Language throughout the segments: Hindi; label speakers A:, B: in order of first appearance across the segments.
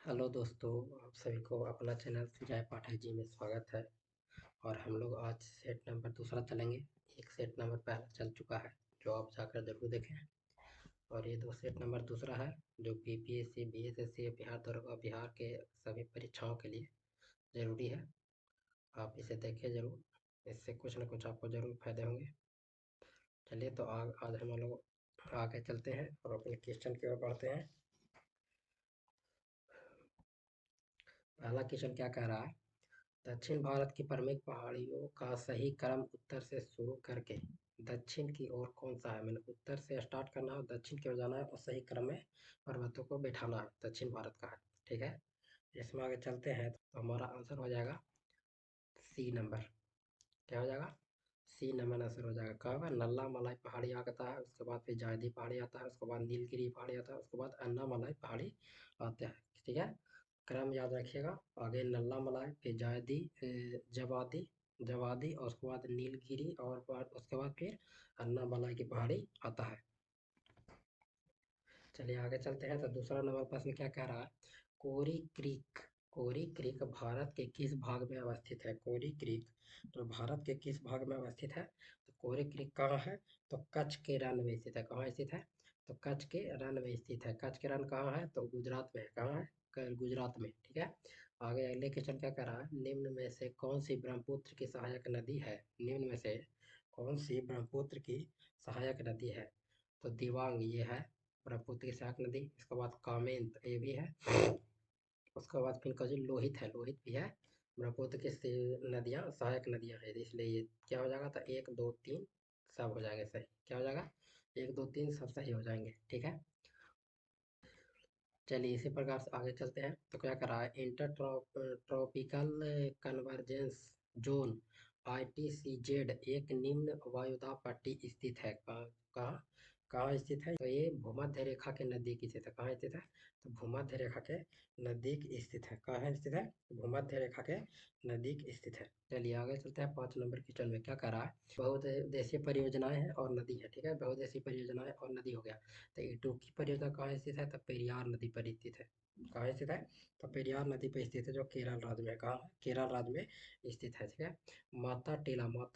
A: हेलो दोस्तों, आप सभी को अपना चैनल जय पाठक जी में स्वागत है। और हम लोग आज सेट नंबर दूसरा चलेंगे। एक सेट नंबर पहला चल चुका है, जो आप जाकर जरूर देखें। और ये दो सेट नंबर दूसरा है, जो बीपीएससी बीएसएससी बिहार दरोगा बिहार के सभी परीक्षाओं के लिए ज़रूरी है। आप इसे देखें ज़रूर, इससे कुछ न कुछ आपको ज़रूर फायदे होंगे। चलिए तो आज हम लोग आगे चलते हैं और अपने क्वेश्चन की ओर बढ़ते हैं। पहला क्वेश्चन क्या कह रहा है? दक्षिण भारत की प्रमुख पहाड़ियों का सही क्रम उत्तर से शुरू करके दक्षिण की ओर कौन सा है? मैंने उत्तर से स्टार्ट करना है, दक्षिण की ओर जाना है और सही क्रम में पर्वतों को बैठाना है। दक्षिण भारत का है, ठीक है। इसमें आगे चलते हैं तो हमारा आंसर हो जाएगा सी नंबर। क्या हो जाएगा? सी नंबर आंसर हो जाएगा। क्या होगा? नल्ला मलाई पहाड़ी आता है, उसके बाद फिर जायदी पहाड़ी आता है, उसके बाद नीलगिरी पहाड़ी आता है, उसके बाद अन्ना मलाई पहाड़ी आते हैं, ठीक है। क्रम याद रखिएगा। आगे नल्ला मलाई, फिर जायदी, जवादी जवादी और उसके बाद नीलगिरी और उसके बाद फिर अन्ना मलाई की पहाड़ी आता है। चलिए आगे चलते हैं तो दूसरा नंबर प्रश्न क्या कह रहा है? कोरी क्रीक कोरी क्रीक भारत के किस भाग में अवस्थित है? कोरी क्रीक तो भारत के किस भाग में अवस्थित है? तो कोरी क्रीक कहाँ है? तो कच्छ के रण में स्थित है। कहाँ स्थित है? तो कच्छ के रण में स्थित है। कच्छ के रण कहाँ है? तो गुजरात में है। कहाँ है? गुजरात में, ठीक है। आगे अगले क्वेश्चन क्या कह रहा है? निम्न में से कौन सी ब्रह्मपुत्र की सहायक नदी है? निम्न में से कौन सी ब्रह्मपुत्र की सहायक नदी है? तो दिबांग ये है ब्रह्मपुत्र की सहायक नदी। इसके बाद कामेंत ये भी है। उसके बाद फिर कौन सी? लोहित है, लोहित भी है। ब्रह्मपुत्र की नदियाँ सहायक नदियाँ है, इसलिए ये क्या हो जाएगा? तो एक दो तीन सब हो जाएंगे सही। क्या हो जाएगा? एक दो तीन सब सही हो जाएंगे, ठीक है। चलिए इसी प्रकार से आगे चलते हैं तो क्या कर रहा है? Inter tropical convergence zone ITCZ एक निम्न वायुदाब पट्टी स्थित है। कहाँ कहाँ स्थित है? तो ये भूमध्य रेखा के नजदीक स्थित है। कहाँ स्थित है? तो भूमध्य रेखा के नजदीक स्थित है। कहाँ स्थित है? भूमध्य रेखा के नजदीक स्थित है। चलिए आगे चलते हैं 5 नंबर क्वेश्चन में। क्या कर रहा है? बहुउद्देशीय परियोजनाएं हैं और नदी है, ठीक है। बहुउद्देशीय परियोजनाएं और नदी हो गया। तो ये टूकी परियोजना कहाँ स्थित है? तो पेरियार नदी पर स्थित है। कहाँ स्थित है? तो पेरियार नदी पर स्थित है, जो केरल राज्य में। कहाँ है? केरल राज्य में स्थित है, ठीक है। माता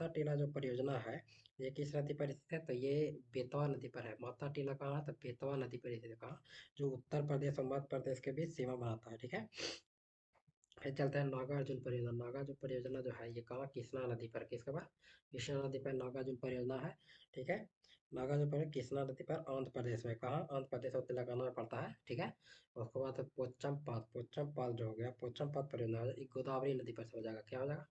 A: टीला जो परियोजना है, ये किस नदी पर स्थित है? तो ये बेतवा नदी पर है। माता टीला कहाँ है? तो बेतवा नदी पर स्थित है। कहाँ? जो उत्तर प्रदेश और मध्य प्रदेश के बीच सीमा बनाता है, ठीक है। फिर चलते हैं नागार्जुन परियोजना। नागार्जुन परियोजना जो है ये कहाँ? कृष्णा नदी पर। किसके पास? कृष्णा नदी पर नागार्जुन परियोजना है, ठीक है। नागार्जुन परियोजना कृष्णा नदी पर आंध्र प्रदेश में। कहाँ? आंध्र प्रदेश और तेलंगाना में पड़ता है, ठीक है। उसके बाद है पोचमपाल जो हो गया, पोचमपाल परियोजना ये गोदावरी नदी पर से हो जाएगा। क्या हो जाएगा?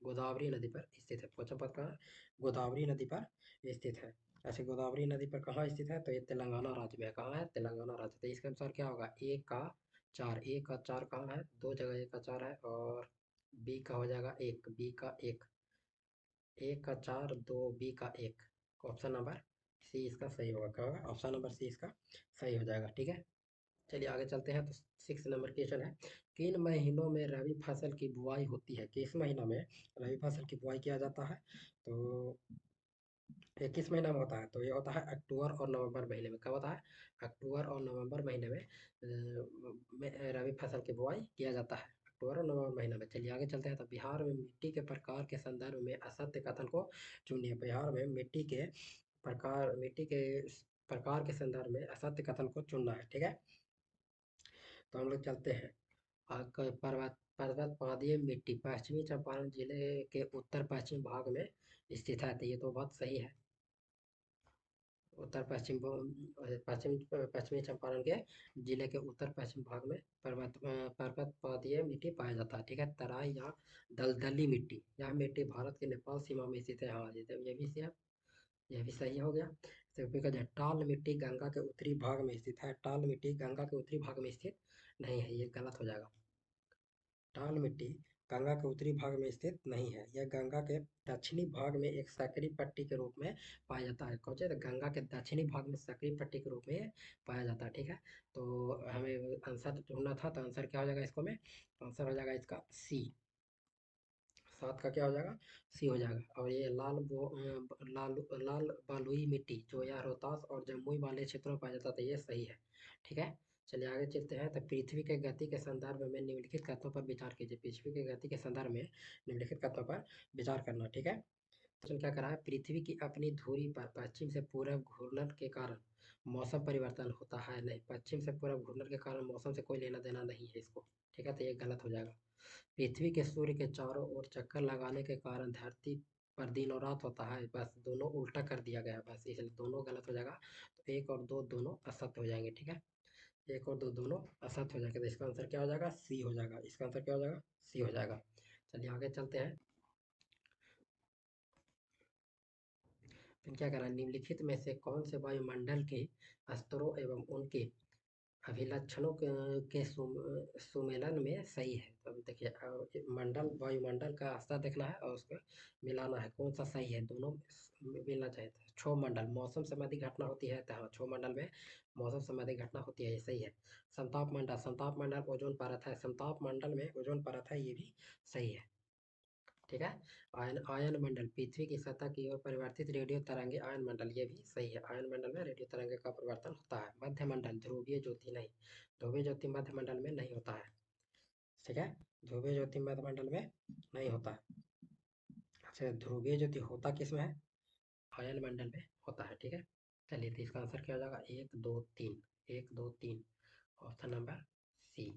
A: गोदावरी नदी पर स्थित है। पोचमपाल कहाँ है? गोदावरी नदी पर स्थित है। ऐसे गोदावरी नदी पर कहाँ स्थित है? तो ये तेलंगाना राज्य में है। कहाँ है? तेलंगाना राज्य। तो इसके अनुसार क्या होगा? एक का चार कहाँ है? दो जगह एक का चार है, और बी का हो जाएगा एक। बी का एक, एक का चार दो, बी का एक। ऑप्शन नंबर सी इसका सही होगा। क्या होगा? ऑप्शन नंबर सी इसका सही हो जाएगा, ठीक है। चलिए आगे चलते हैं तो 6 नंबर क्वेश्चन है। किन महीनों में रबी फसल की बुआई होती है? किस महीना में रबी फसल की बुआई किया जाता है? तो ये किस महीना में होता है? तो ये होता है अक्टूबर और नवंबर महीने में। कब होता है? अक्टूबर और नवंबर महीने में रबी फसल की बुआई किया जाता है, अक्टूबर और नवंबर महीने में। चलिए आगे चलते हैं तो बिहार में मिट्टी के प्रकार के संदर्भ में असत्य कथन को चुनिए। बिहार में मिट्टी के प्रकार के संदर्भ में असत्य कथन को चुनना है, ठीक है। तो हम लोग चलते हैं। पर्वत पादीय मिट्टी पश्चिमी चंपारण जिले के उत्तर पश्चिम भाग में स्थित है। तो ये तो बात सही है। उत्तर पश्चिम पश्चिम पश्चिमी चंपारण के जिले के उत्तर पश्चिम भाग में पर्वत पादीय मिट्टी पाया जाता है, ठीक है। तराई या दलदली मिट्टी, यह मिट्टी भारत के नेपाल सीमा में स्थित है। हाँ, ये भी सही है। यह भी सही हो गया। तो फिर कहते हैं टाल मिट्टी गंगा के उत्तरी भाग में स्थित है। टाल मिट्टी गंगा के उत्तरी भाग में स्थित नहीं है, ये गलत हो जाएगा। टाल मिट्टी गंगा के उत्तरी भाग में स्थित नहीं है, यह गंगा के दक्षिणी भाग में एक सक्रिय पट्टी के रूप में पाया जाता है। कौन सा? तो गंगा के दक्षिणी भाग में सक्रिय पट्टी के रूप में पाया जाता है, ठीक है। तो हमें आंसर ढूंढना था, तो आंसर क्या हो जाएगा इसको में? आंसर हो जाएगा इसका सी। 7 का क्या हो जाएगा? सी हो जाएगा। और ये लाल बलुई मिट्टी जो या रोहतास और जमुई वाले क्षेत्रों में पाया जाता था, ये सही है, ठीक है। चलिए आगे चलते हैं। तो पृथ्वी के गति के संदर्भ में निम्नलिखित तथ्यों पर विचार कीजिए। पृथ्वी के गति के संदर्भ में निम्नलिखित तथ्यों पर विचार करना, ठीक है। तो क्या करा है, पृथ्वी की अपनी धुरी पर पश्चिम से पूरब घूर्णन के कारण मौसम परिवर्तन होता है नहीं। पश्चिम से पूरब घूर्णन के कारण मौसम से कोई लेना देना नहीं है इसको, ठीक है। तो ये गलत हो जाएगा। पृथ्वी के सूर्य के चारों ओर चक्कर लगाने के कारण धरती पर दिन और रात होता है, बस दोनों उल्टा कर दिया गया है, बस इसलिए दोनों गलत हो जाएगा। तो एक और दो दोनों असत्य हो जाएंगे, ठीक है। एक और दो दोनों असत्य हो जाएंगे, तो इसका आंसर क्या हो जाएगा, सी हो जाएगा। इसका आंसर क्या हो जाएगा, सी हो जाएगा। चलिए आगे चलते हैं। फिर क्या करना है, निम्नलिखित में से कौन से वायुमंडल के स्तरों एवं उनके अभिलक्षणों के सुमेलन में सही है। तो अभी देखिए, मंडल वायुमंडल का स्तर देखना है और उसको मिलाना है कौन सा सही है, दोनों मिलना चाहिए। क्षोभ मंडल मौसम संबंधी घटना होती है, तो हाँ क्षोभ मंडल में मौसम संबंधी घटना होती है, ये सही है। समताप मंडल ओजोन परत है, समताप मंडल में ओजोन परत है, ये भी सही है, ठीक है। आयन मंडल पृथ्वी की सतह की ओर परिवर्तित रेडियो तरंगे आयन मंडल, ये भी सही है। आयन मंडल में रेडियो तरंगे का परिवर्तन होता है। मध्य मंडल ध्रुवीय ज्योति नहीं, ध्रुवीय ज्योति मध्य मंडल में नहीं होता है, ठीक है। ध्रुवीय ज्योति मध्य मंडल में नहीं होता है। अच्छा, ध्रुवीय ज्योति होता किस में है, आयन मंडल में होता है, ठीक है। चलिए तो इसका आंसर क्या हो जाएगा, एक दो तीन, एक दो तीन, ऑप्शन नंबर सी,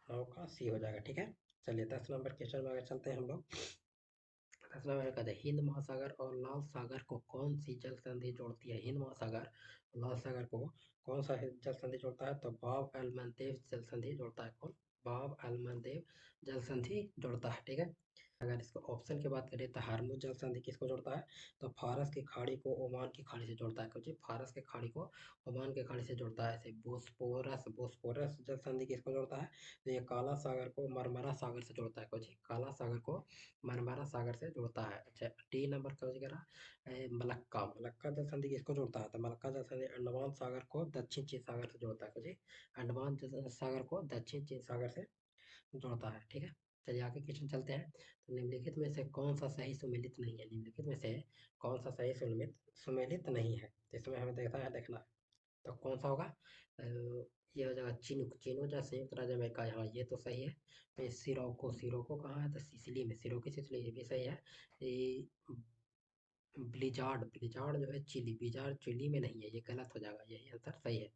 A: नौ का सी हो जाएगा, ठीक है। चलिए 10 नंबर क्वेश्चन में आगे चलते हैं हम लोग। 10 नंबर कहते हैं, हिंद महासागर और लाल सागर को कौन सी जल संधि जोड़ती है। हिंद महासागर और लाल सागर को कौन सा जल संधि जोड़ता है, तो बाब एल मंडेव जल संधि जोड़ता है। कौन, बाब एल मंडेव जल संधि जोड़ता है, ठीक है। अगर इसको ऑप्शन की बात करें तो हार्मोज जल संधि किसको जोड़ता है, तो फारस की खाड़ी को ओमान की खाड़ी से जोड़ता है। क्योंकि फारस की खाड़ी को ओमान की खाड़ी से जोड़ता है। ऐसे बोस्पोरस बोस्पोरस जल संधि किसको जोड़ता है, तो ये काला सागर को मरमरा सागर से जोड़ता है। कुछ काला सागर को मरमरा सागर से जोड़ता है। अच्छा, डी नंबर का वगैरह मलक्का, मलक्का जल संधि किसको जोड़ता है, तो मलक्का जल संधि अंडमान सागर को दक्षिण चीन सागर से जोड़ता है। कुछ अंडमान सागर को दक्षिण चीन सागर से जोड़ता है, ठीक है। चलिए आगे क्वेश्चन चलते हैं। तो निम्नलिखित में से कौन सा सही सुमेलित नहीं है, निम्नलिखित में से कौन सा सही सुमेलित सुमेलित नहीं है, तो इसमें हमें देखना है। तो कौन सा होगा, ये हो जाएगा चिनुक, चिनो जो संयुक्त राज्य अमेरिका, हाँ ये तो सही है। फिर सिरोको, सिरोको कहाँ है, तो सिसिली में, सिरोकी सिसिली, ये भी सही है। ये ब्लिजार्ड, ब्लिजार्ड जो है चिली, ब्लिजार्ड चिली में नहीं है, ये गलत हो जाएगा, यही आंसर सही है।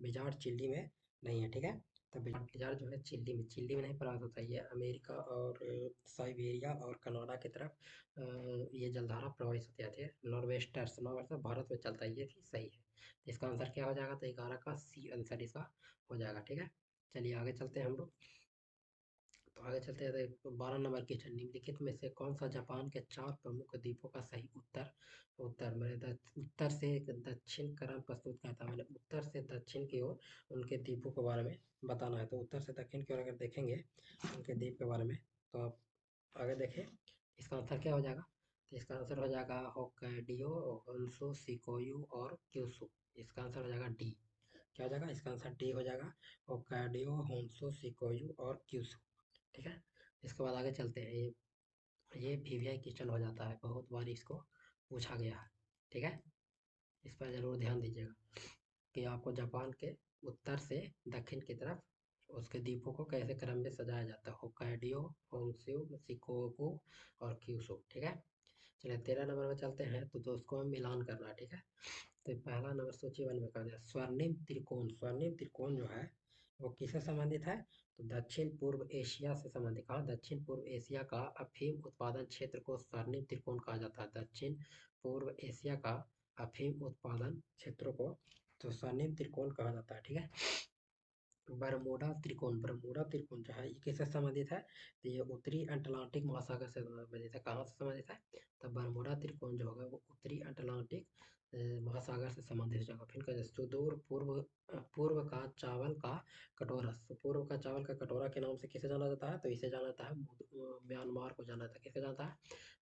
A: ब्लिजार्ड चिली में नहीं है, ठीक है। तो ब्लिजार्ड जो है चिली में नहीं प्राप्त होता है, ये अमेरिका और साइबेरिया और कनाडा की तरफ ये जलधारा प्रवाहित होती आती है। नॉर्वेस्टर्स, नॉर्वेस्टर्स भारत में चलता है, ये भी सही है। तो इसका आंसर क्या हो जाएगा, तो 11 का सी आंसर इसका हो जाएगा, ठीक है। चलिए आगे चलते हैं हम लोग। तो आगे चलते हैं, तो 12 नंबर क्वेश्चन, निम्नलिखित में से कौन सा जापान के 4 प्रमुख द्वीपों का सही उत्तर, उत्तर मैंने उत्तर से दक्षिण क्रम प्रस्तुत करता है, मैंने उत्तर से दक्षिण की ओर उनके द्वीपों के बारे में बताना है। तो उत्तर से दक्षिण की ओर अगर देखेंगे उनके द्वीप के बारे में, तो आप आगे देखें, इसका आंसर क्या हो जाएगा, तो इसका आंसर हो जाएगा होक्काइडो, होन्शु, शिकोयू और क्यूशू। इसका आंसर हो जाएगा डी, क्या हो जाएगा, इसका आंसर डी हो जाएगा, होक्काइडो, होन्शु, शिकोयू और क्यूशू, ठीक है। इसके बाद आगे चलते हैं। ये वीवीआई क्वेश्चन हो जाता है, बहुत बार इसको पूछा गया है, ठीक है। इस पर जरूर ध्यान दीजिएगा कि आपको जापान के उत्तर से दक्षिण की तरफ उसके द्वीपों को कैसे क्रम में सजाया जाता है, होक्काइडो, होन्शु, शिकोकू और क्यूशू, ठीक है। चलिए 13 नंबर में चलते हैं। तो दोस्तों में मिलान करना है, ठीक है। तो पहला नंबर सूची वन में कर दिया, स्वर्णिम त्रिकोण, स्वर्णिम त्रिकोण जो है वो किससे संबंधित है, तो दक्षिण पूर्व एशिया से संबंधित। कहा, दक्षिण पूर्व एशिया का अफीम उत्पादन क्षेत्र को स्वर्णिम त्रिकोण कहा जाता है। दक्षिण पूर्व एशिया का अफीम उत्पादन क्षेत्रों को तो स्वर्णिम त्रिकोण कहा जाता है, ठीक है। बरमूडा त्रिकोण, बरमूडा त्रिकोण जो है ये किससे संबंधित है, तो ये उत्तरी अटलांटिक महासागर से संबंधित है। कहाँ से संबंधित है, तो बरमूडा त्रिकोण जो होगा वो उत्तरी अटलांटिक महासागर से संबंधित होगा। फिर कहते हैं सुदूर पूर्व, पूर्व का चावल का कटोरा, पूर्व का चावल का कटोरा के नाम से किसे जाना जाता है, तो इसे जाना जाता है म्यांमार को जाना जाता है। किसे जाता है,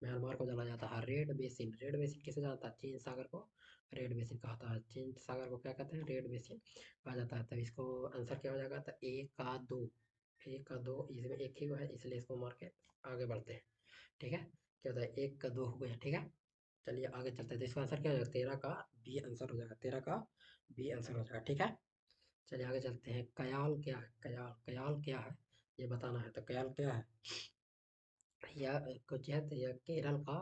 A: म्यांमार को जाना जाता है। रेड बेसिन, रेड बेसिन किसे जाता है, चीन सागर को रेड बेसिन कहता है। चीन सागर को क्या कहते हैं, रेड बेसिन आ जाता है। तब इसको आंसर क्या हो जाएगा, तो एक का दो, एक का दो, इसमें एक ही है इसलिए इसको मार के आगे बढ़ते हैं, ठीक है। क्या होता है, एक का दो हो गया, ठीक है। चलिए आगे चलते हैं। तो इसका आंसर क्या हो जाएगा, 13 का बी आंसर हो जाएगा, 13 का बी आंसर हो जाएगा, ठीक है। चलिए आगे चलते हैं। कयाल क्या है? कयाल, कयाल क्या है ये बताना है। तो कयाल क्या है? यह कुछ है, तो यह केरल का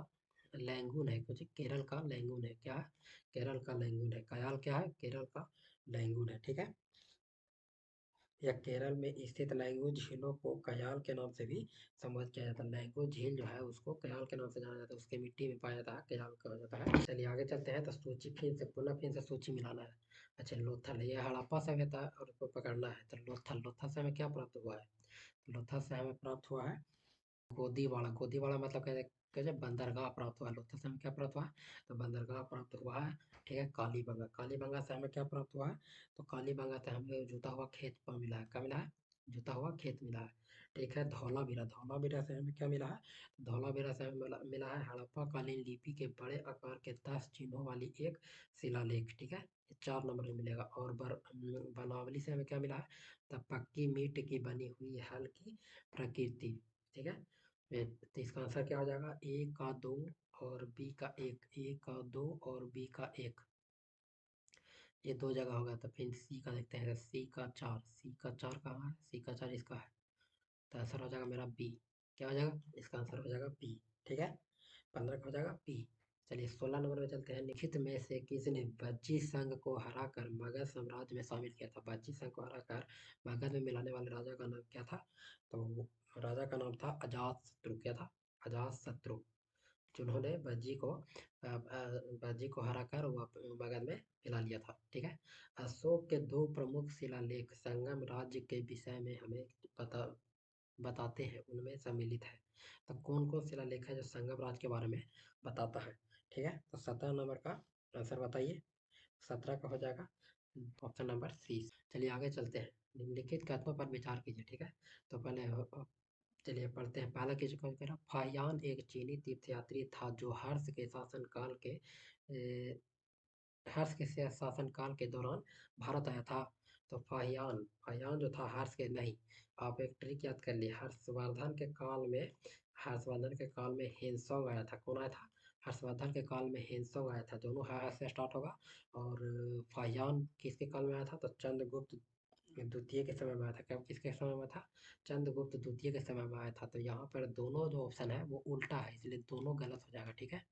A: लैंगून है। कुछ केरल का लैंगून है। क्या है? केरल का लैंगून है। कयाल क्या है? केरल का लैंगून है। ठीक है। यह केरल में स्थित लैंगूर झीलों को कयाल के नाम से भी संबोधित किया जाता है। लैंगूर झील जो है उसको कयाल के नाम से जाना जाता है। उसके मिट्टी में पाया जाता है, कयाल कहा जाता है। चलिए आगे चलते हैं। तो सूची फिर से, पुनः फिर से सूची मिलाना है। अच्छा, लोथल, ये हड़प्पा सभ्यता और उसको पकड़ना है। तो लोथल, लोथल से हमें क्या प्राप्त हुआ है? लोथल से हमें प्राप्त हुआ है गोदीवाड़ा। गोदीवाड़ा मतलब कहते कहते बंदरगाह प्राप्त हुआ है। लोथल से हमें क्या प्राप्त हुआ है? तो बंदरगाह प्राप्त हुआ है। ठीक है। कालीबंगा, कालीबंगा से हमें क्या प्राप्त हुआ है? तो कालीबंगा से हमें जुता हुआ खेत पर मिला है। क्या मिला है? जुता हुआ खेत मिला है। ठीक है। धौलावीरा, धौलावीरा से हमें क्या मिला है? तो धौलावीरा से हमें मिला है हड़प्पा कालीन लिपि के बड़े आकार के 10 चिन्हों वाली एक शिलालेख। ठीक है। ये 4 नंबर में मिलेगा। और बनावली से हमें क्या मिला है? तो पक्की मीट की बनी हुई हल की प्रकृति। ठीक है। तो इसका आंसर क्या हो जाएगा? ए का 2 और बी का 1। ए का 2 और बी का 1, ये 2 जगह होगा। तो फिर सी का देखते हैं। सी का 4, सी का 4 कहाँ है? सी का 4 इसका है। तो आंसर हो जाएगा मेरा बी। क्या हो जाएगा? इसका आंसर हो जाएगा बी। ठीक है। 15 का हो जाएगा बी। चलिए 16 नंबर में चलते हैं। निम्नलिखित में से किसने बज्जी संघ को हराकर मगध साम्राज्य में शामिल किया था? बज्जी संघ को हराकर मगध में मिलाने वाले राजा का नाम क्या था? तो राजा का नाम था अजातशत्रु। क्या था? अजातशत्रु, जिन्होंने बज्जी को हराकर मगध में मिला लिया था। ठीक है। अशोक के 2 प्रमुख शिलालेख संगम राज्य के विषय में हमें बता बताते हैं, उनमें सम्मिलित है। तो कौन कौन शिलालेख है जो संगम राज्य के बारे में बताता है? ठीक है। तो 17 नंबर का आंसर बताइए। 17 का हो जाएगा ऑप्शन नंबर सी। चलिए आगे चलते हैं। निम्नलिखित कथनों पर विचार कीजिए। ठीक है। तो पहले चलिए पढ़ते हैं। पहला क्वेश्चन कौन कह रहा? फाहियान एक चीनी तीर्थयात्री था जो हर्ष के शासनकाल के दौरान भारत आया था। तो फाहियान, फाहियान जो था हर्ष के नहीं, आप एक ट्रिक याद कर लिए। हर्षवर्धन के काल में हेनसोंग आया था। कौन आया था? हर्षवर्धन के काल में हेनसोंग आया था। दोनों ह से स्टार्ट होगा। और फाहियान किसके काल में आया था? तो चंद्रगुप्त द्वितीय के समय में आया था। कब, किसके समय में था? चंद्रगुप्त द्वितीय के समय में आया था। तो यहाँ पर दोनों जो ऑप्शन है वो उल्टा है, इसलिए दोनों गलत हो जाएगा। ठीक है।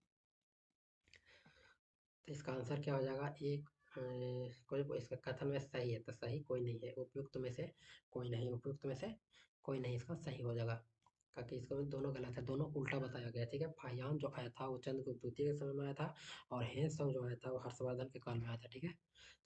A: तो इसका आंसर क्या हो जाएगा? एक कोई इसका कथन में सही है तो सही, कोई नहीं है। उपयुक्त में से कोई नहीं, उपयुक्त में से कोई नहीं, इसका सही हो जाएगा। क्योंकि इसको में दोनों गलत है, दोनों उल्टा बताया गया है। ठीक है। फाहियान जो आया था वो चंद्रगुप्त द्वितीय के समय में आया था। और हेनसोंग जो आया था वो हर्षवर्धन के काल में आया था। ठीक है।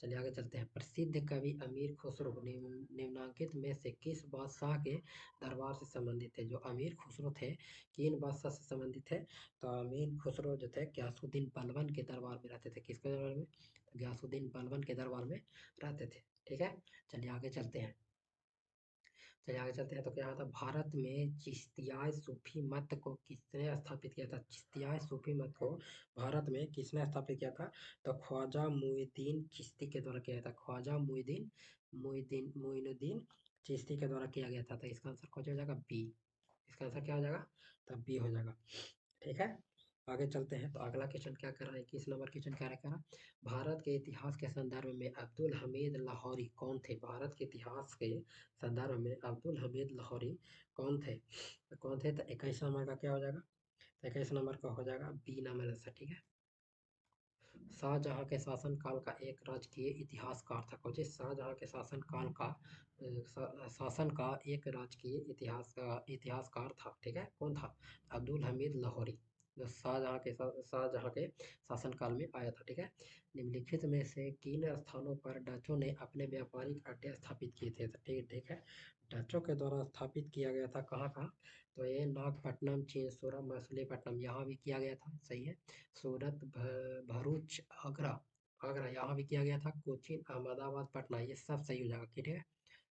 A: चलिए आगे चलते हैं। प्रसिद्ध कवि अमीर खुसरो निम्नांकित में से किस बादशाह के दरबार से संबंधित थे? जो अमीर खुसरो थे, किन बादशाह से संबंधित थे? तो अमीर खुसरो जो थे गयासुद्दीन बलबन के दरबार में रहते थे। किसके दरबार में? तो गयासुद्दीन बलबन के दरबार में रहते थे। ठीक है। चलिए आगे चलते हैं। चलिए आगे चलते हैं। तो क्या था? भारत में चिश्तिया सूफी मत को किसने स्थापित किया था? चिश्तिया सूफी मत को भारत में किसने स्थापित किया था? तो ख्वाजा मुइनुद्दीन चिश्ती के द्वारा किया था। ख्वाजा मुइनुद्दीन चिश्ती के द्वारा किया गया था। तो इसका आंसर कौन हो जाएगा? बी। इसका आंसर क्या हो जाएगा? तो बी हो जाएगा। ठीक है। आगे चलते हैं। तो अगला क्वेश्चन क्या कर रहा है? 21 नंबर क्वेश्चन क्या कह रहा है? भारत के इतिहास के संदर्भ में अब्दुल हमीद लाहौरी कौन थे? भारत के इतिहास के संदर्भ में अब्दुल हमीद लाहौरी कौन थे? तो कौन थे? तो 21 नंबर का क्या हो जाएगा? तो 21 नंबर का हो जाएगा बी नंबर आंसर। ठीक है। शाहजहां के शासनकाल का एक राजकीय इतिहासकार था। कौन? शाहजहां के शासनकाल का शासन का एक राजकीय इतिहासकार था। ठीक है। कौन था? अब्दुल हमीद लाहौरी, जो शाहजहां के शासनकाल में आया था। ठीक है। निम्नलिखित में से किन स्थानों पर डचों ने अपने व्यापारिक अड्डे स्थापित किए थे? तो ठीक ठीक है। डचों के द्वारा स्थापित किया गया था। कहाँ कहाँ? तो ये नागपट्टनम, चिंसोरा, मछलीपट्टनम, यहाँ भी किया गया था। सही है। सूरत, भरूच, आगरा, आगरा यहाँ भी किया गया था। कोचीन, अहमदाबाद, पटना, ये सब सही हो जाएगा। ठीक है।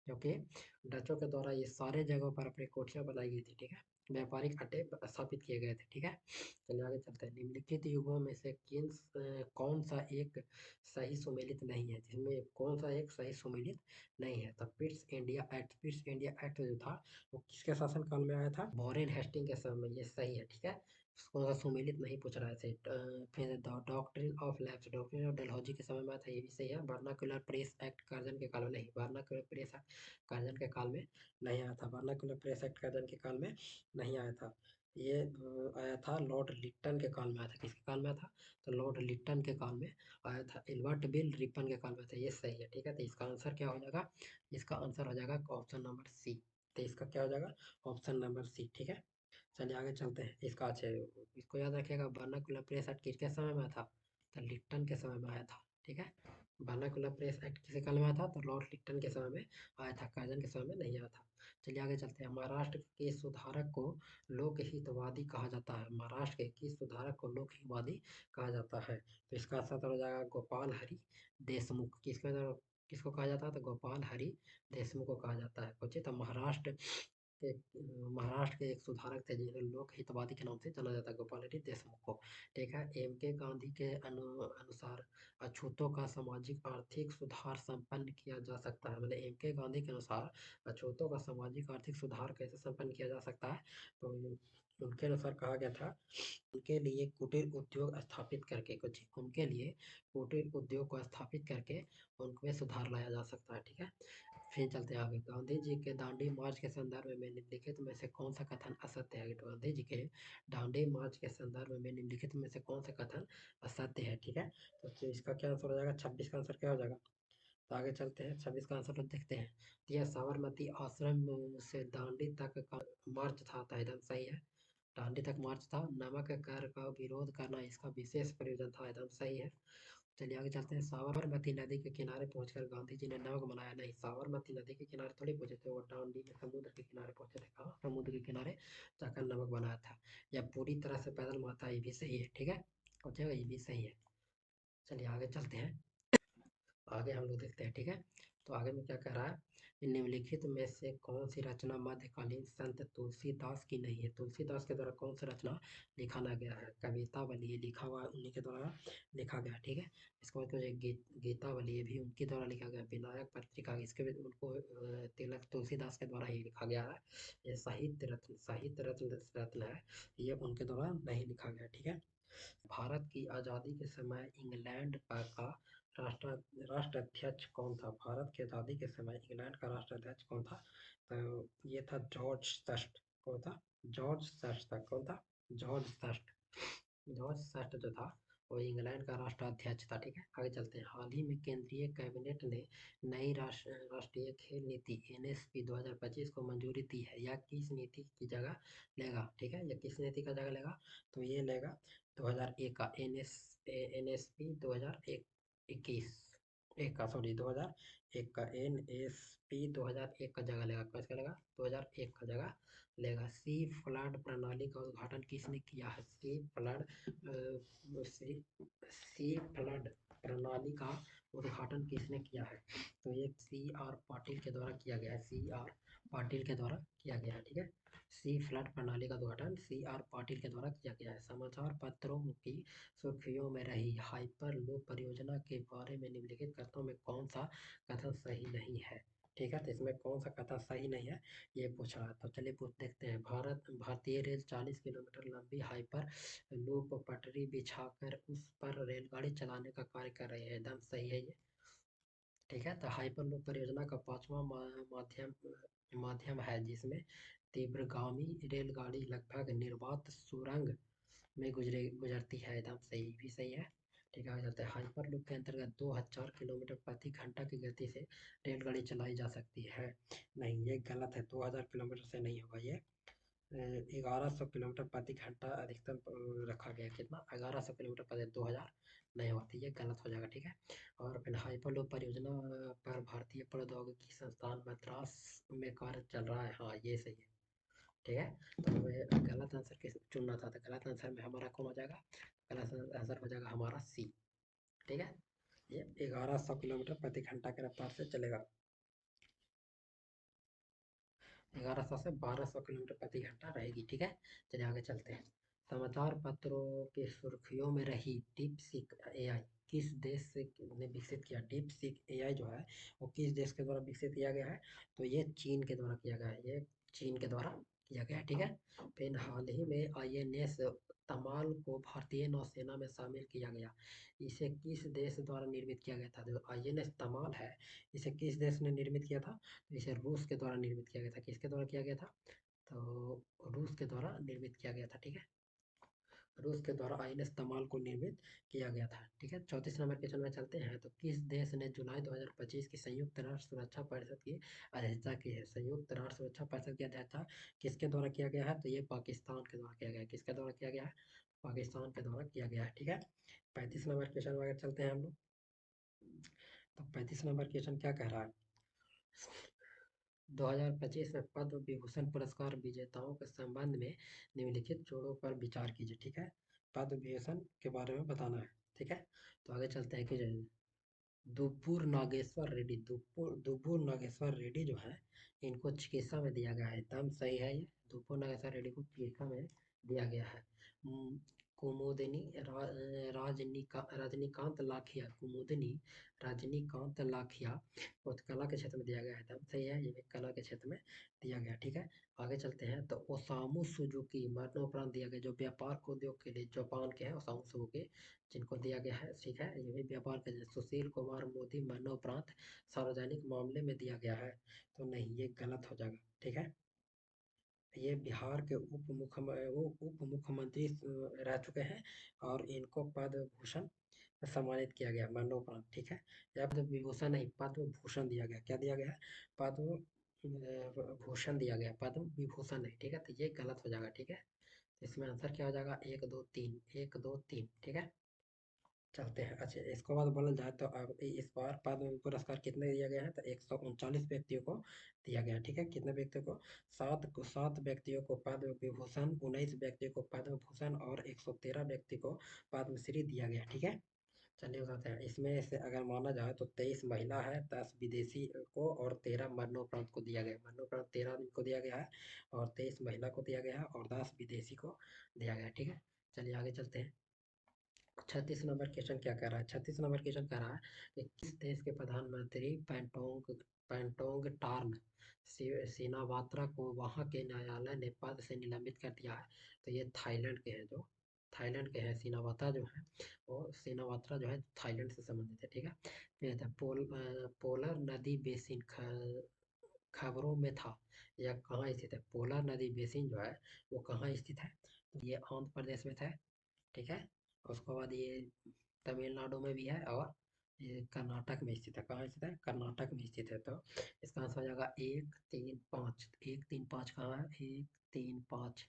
A: क्योंकि डचों के द्वारा ये सारे जगहों पर अपनी कोठियाँ बनाई गई थी। ठीक है। व्यापारिक अड्डे स्थापित किए गए थे। ठीक है। चलिए आगे चलते हैं। निम्नलिखित युगों में से कौन सा एक सही सुमेलित नहीं है? जिसमें कौन सा एक सही सुमेलित नहीं है? तो Pitt's India act, Pitt's India act जो था वो किसके शासन काल में आया था? वॉरेन हेस्टिंग के समय में। ये सही है। ठीक है। कौन सा सुमेलित नहीं पूछ रहा है से। फिर doctrine of lapse, doctrine of Dalhousie के समय में था, ये भी सही है। वर्नाकुलर प्रेस एक्ट कर्जन के काल में नहीं, वर्नाकुलर प्रेस एक्ट कर्जन के काल में नहीं आया था, वर्नाकुलर प्रेस एक्ट कर्जन के काल में नहीं आया था। ये आया था लॉर्ड लिट्टन के काल में आया था। किसके काल में आया था? तो लॉर्ड लिट्टन के काल में आया था। एल्बर्ट बिल रिपन के काल में था। ये सही है, ठीक है। तो इसका आंसर क्या हो जाएगा? इसका आंसर हो जाएगा ऑप्शन नंबर सी। तो इसका क्या हो जाएगा? ऑप्शन नंबर सी, ठीक है। चलिए आगे चलते हैं। इसका अच्छा इसको याद रखिएगा, वर्नाकुलर प्रेस एक्ट किसके समय में आया था? तो लिट्टन के समय में आया था, ठीक है। वर्नाकुलर प्रेस एक्ट किसके काल में आया था? तो लॉर्ड लिट्टन के समय में आया था, कर्जन के समय में नहीं आया था। चलिए आगे चलते हैं। महाराष्ट्र के सुधारक को लोकहितवादी कहा जाता है। महाराष्ट्र के किस सुधारक को लोकहितवादी कहा जाता है? तो इसका आंसर हो जाएगा गोपाल हरि देशमुख। किसको कहा जाता है? तो गोपाल हरि देशमुख को कहा जाता है। सोचिए, तो महाराष्ट्र के एक सुधारक थे जिन्हें लोक हितवादी के नाम से जाना जाता है, गोपाल रेड्डी देशमुख को, ठीक है। एम के गांधी के अनुसार अछूतों का सामाजिक आर्थिक सुधार संपन्न किया जा सकता है। मतलब एम के गांधी के अनुसार अछूतों का सामाजिक आर्थिक सुधार कैसे संपन्न किया जा सकता है? तो उनके अनुसार कहा गया था, उनके लिए कुटीर उद्योग स्थापित करके, कुछ उनके लिए कुटीर उद्योग को स्थापित करके उनमें सुधार लाया जा सकता है, ठीक है। फिर चलते हैं आगे। गांधी जी के दांडी मार्च के संदर्भ में निम्नलिखित में से कौन सा कथन असत्य है? तो गांधी जी के दांडी मार्च के संदर्भ में निम्नलिखित में से कौन सा कथन असत्य है, ठीक है। तो इसका क्या आंसर हो जाएगा? 26 का आंसर क्या हो जाएगा? तो आगे चलते हैं, 26 का आंसर तो देखते हैं। तो यह साबरमती आश्रम से दांडी तक का मार्च था, तो एकदम सही है। दांडी तक मार्च था। नमक कर का विरोध करना इसका विशेष प्रयोजन था, एकदम सही है। चलिए आगे चलते हैं। साबरमती नदी के किनारे पहुंचकर गांधी जी ने नमक बनाया नहीं, साबरमती नदी के किनारे थोड़ी पहुंचे थे, वो दांडी में समुद्र के किनारे पहुंचे थे। कहाँ? समुद्र के किनारे जाकर नमक बनाया था। या पूरी तरह से पैदल माता, ये भी सही है, ठीक है। पहुंचेगा, ये भी सही है। चलिए आगे चलते हैं। आगे हम लोग देखते हैं, ठीक है। तो आगे में क्या कह रहा है? निम्नलिखित में से कौन सी रचना मध्यकालीन संत तुलसीदास की नहीं है? तुलसीदास के द्वारा कौन सी रचना लिखा ना गया है? कवितावली लिखा हुआ है, उन्हीं के द्वारा लिखा गया, ठीक है। इसके बाद कुछ गीतावली ये भी उनके द्वारा लिखा गया। विनायक पत्रिका, इसके भी उनको तिलक तुलसीदास के द्वारा ही लिखा गया है। ये साहित्य रत्न है, ये उनके द्वारा नहीं लिखा गया, ठीक है। भारत की आज़ादी के समय इंग्लैंड का राष्ट्र राष्ट्राध्यक्ष कौन था? भारत की आज़ादी के समय इंग्लैंड का राष्ट्राध्यक्ष कौन था? तो ये था जॉर्ज फर्स्ट। कौन था? जॉर्ज फर्स्ट था। कौन था? George first. जॉर्ज फर्स्ट जो था वो इंग्लैंड का राष्ट्राध्यक्ष था, ठीक है। आगे चलते हैं। हाल ही में केंद्रीय कैबिनेट ने नई राष्ट्रीय खेल नीति NSP 2025 को मंजूरी दी है। यह किस नीति की जगह लेगा, ठीक है? यह किस नीति का जगह लेगा? तो ये लेगा 2001 का NSP 2021 एक का, सॉरी 2001 का NSP 2001 का जगह लेगा। किसका लेगा? 2001 का जगह लेगा। सी फ्लड प्रणाली का उद्घाटन किसने किया है? सी फ्लड प्रणाली का उद्घाटन किसने किया है? तो ये CR पाटिल के द्वारा किया गया है। CR पाटिल के द्वारा किया गया है, ठीक है। सी फ्लड प्रणाली का उद्घाटन CR पाटिल के द्वारा किया गया है। समाचार पत्रों की सुर्खियों में रही हाइपर लूप परियोजना के बारे में निम्नलिखित कथनों में कौन सा कथन सही नहीं है? ठीक है, तो इसमें कौन सा कथन सही नहीं है ये पूछ रहा है। तो चलिए पूछ देखते हैं। भारतीय रेल 40 किलोमीटर लंबी हाइपर लूप पटरी बिछाकर उस पर रेलगाड़ी चलाने का कार्य कर रही है, एकदम सही है ये, ठीक है। तो हाइपरलूप परियोजना का पांचवा माध्यम माध्यम है जिसमें तीव्रगामी रेलगाड़ी लगभग निर्वात सुरंग में गुजरती है, एकदम सही भी सही है, ठीक है। आ जाता है हाइपरलूप के अंतर्गत 2000 किलोमीटर प्रति घंटा की गति से रेलगाड़ी चलाई जा सकती है। नहीं, ये गलत है, 2000 किलोमीटर से नहीं होगा ये। 1100 किलोमीटर प्रति घंटा अधिकतम रखा गया। कितना? 1100 किलोमीटर प्रति 2000 नहीं होती, ये गलत हो जाएगा, ठीक है। और फिर हाइपरलूप परियोजना पर भारतीय प्रौद्योगिकी संस्थान मद्रास में कार्य चल रहा है, हाँ ये सही है, ठीक है। तो हमें गलत आंसर किस चुनना था? तो गलत आंसर में हमारा कौन हो जाएगा? गलत आंसर हो जाएगा हमारा सी, ठीक है। ये 1100 किलोमीटर प्रति घंटा की रफ्तार से चलेगा। 1100 से 1200 किलोमीटर प्रति घंटा रहेगी, ठीक है। चलिए आगे चलते हैं। समाचार पत्रों की सुर्खियों में रही डीप सीक AI किस देश से ने विकसित किया? डीप सीक AI जो है वो किस देश के द्वारा विकसित किया गया है? तो ये चीन के द्वारा किया गया है। ये चीन के द्वारा किया गया, ठीक है। फिर हाल ही में आईएनएस तमाल को भारतीय नौसेना में शामिल किया गया। इसे किस देश द्वारा निर्मित किया गया था? जो आईएनएस तमाल है, इसे किस देश ने निर्मित किया था? तो इसे रूस के द्वारा निर्मित किया गया था। किसके द्वारा किया गया था? तो रूस के द्वारा निर्मित किया गया था, ठीक है। रूस के द्वारा आईएनएस तमाल को निर्मित किया गया था, ठीक है। 34 नंबर क्वेश्चन में चलते हैं। तो किस देश ने जुलाई 2025 की संयुक्त राष्ट्र सुरक्षा परिषद की अध्यक्षता की है? संयुक्त राष्ट्र सुरक्षा परिषद की अध्यक्षता किसके द्वारा किया गया है? तो ये पाकिस्तान के द्वारा किया गया है। किसके द्वारा किया गया है? पाकिस्तान के द्वारा किया गया है, ठीक है। 35 नंबर क्वेश्चन में अगर चलते हैं हम लोग, तो 35 नंबर क्वेश्चन क्या कह रहा है? 2025 में पद्म विभूषण पुरस्कार विजेताओं के संबंध में निम्नलिखित जोड़ों पर विचार कीजिए, ठीक है। पद्म विभूषण के बारे में बताना है, ठीक है। तो आगे चलते हैं कि दुब्बूर नागेश्वर रेड्डी, दुब्बूर नागेश्वर रेड्डी जो है, इनको चिकित्सा में दिया गया है, एकदम सही है ये। दुब्बूर नागेश्वर रेड्डी को चिकित्सा में दिया गया है। कुमुदिनी रजनीकांत लाखिया, कुमुदिनी रजनीकांत लाखिया को कला के क्षेत्र में दिया गया है, एकदम सही है, ये भी कला के क्षेत्र में दिया गया, ठीक है। आगे चलते हैं। तो ओसामू सुजुकी मरणोपरांत दिया गया, जो व्यापार उद्योग के लिए जापान के हैं, ओसामू सुजुकी, जिनको दिया गया है, ठीक है। ये भी व्यापार के लिए। सुशील कुमार मोदी मरणोपरांत सार्वजनिक मामले में दिया गया है, तो नहीं, ये गलत हो जाएगा, ठीक है। ये बिहार के उप मुख्यमंत्री रह चुके हैं, और इनको पद्म भूषण सम्मानित किया गया मरणोपरांत, ठीक है। या पद्म विभूषण नहीं, पद्म भूषण दिया गया। क्या दिया गया है? पद्म भूषण दिया गया, पद्म विभूषण नहीं, ठीक है। तो ये गलत हो जाएगा, ठीक है। इसमें आंसर क्या हो जाएगा? 1 2 3, 1 2 3, ठीक है। चलते हैं। अच्छा, इसके बाद बोला जाए तो अब इस बार पद्म पुरस्कार कितने दिया गया है? तो 139 व्यक्तियों को दिया गया, ठीक है। कितने व्यक्तियों को? सात व्यक्तियों को पद्म विभूषण, 19 व्यक्तियों को पद्म भूषण, और 113 व्यक्ति को पद्मश्री दिया गया, ठीक है। चलिए बताते हैं। इसमें से अगर माना जाए तो 23 महिला है, 10 विदेशी को, और 13 मरणोपरांत को दिया गया। मरणोपरांत 13 आदमी को दिया गया है, और 23 महिला को दिया गया है, और 10 विदेशी को दिया गया है, ठीक है। चलिए आगे चलते हैं। 36 नंबर क्वेश्चन क्या कह रहा है? 36 नंबर क्वेश्चन कह रहा है कि किस देश के प्रधानमंत्री पैंटोंग टार्न सिनावात्रा को वहां के न्यायालय ने पद से निलंबित कर दिया है? तो ये थाईलैंड के हैं, जो थाईलैंड के हैं। सिनावात्रा जो है, वो सिनावात्रा जो है थाईलैंड से संबंधित है, ठीक है। फिर था पोलर नदी बेसिन खबरों में था, यह कहाँ स्थित है? पोलर नदी बेसिन जो है, वो कहाँ स्थित है? तो ये आंध्र प्रदेश में था, ठीक है। उसके बाद ये तमिलनाडु में भी है, और ये कर्नाटक में स्थित है। कहाँ स्थित है? कर्नाटक में स्थित है। तो इसका आंसर हो जाएगा 1 3 5। 1 3 5 कहाँ है? 1 3 5,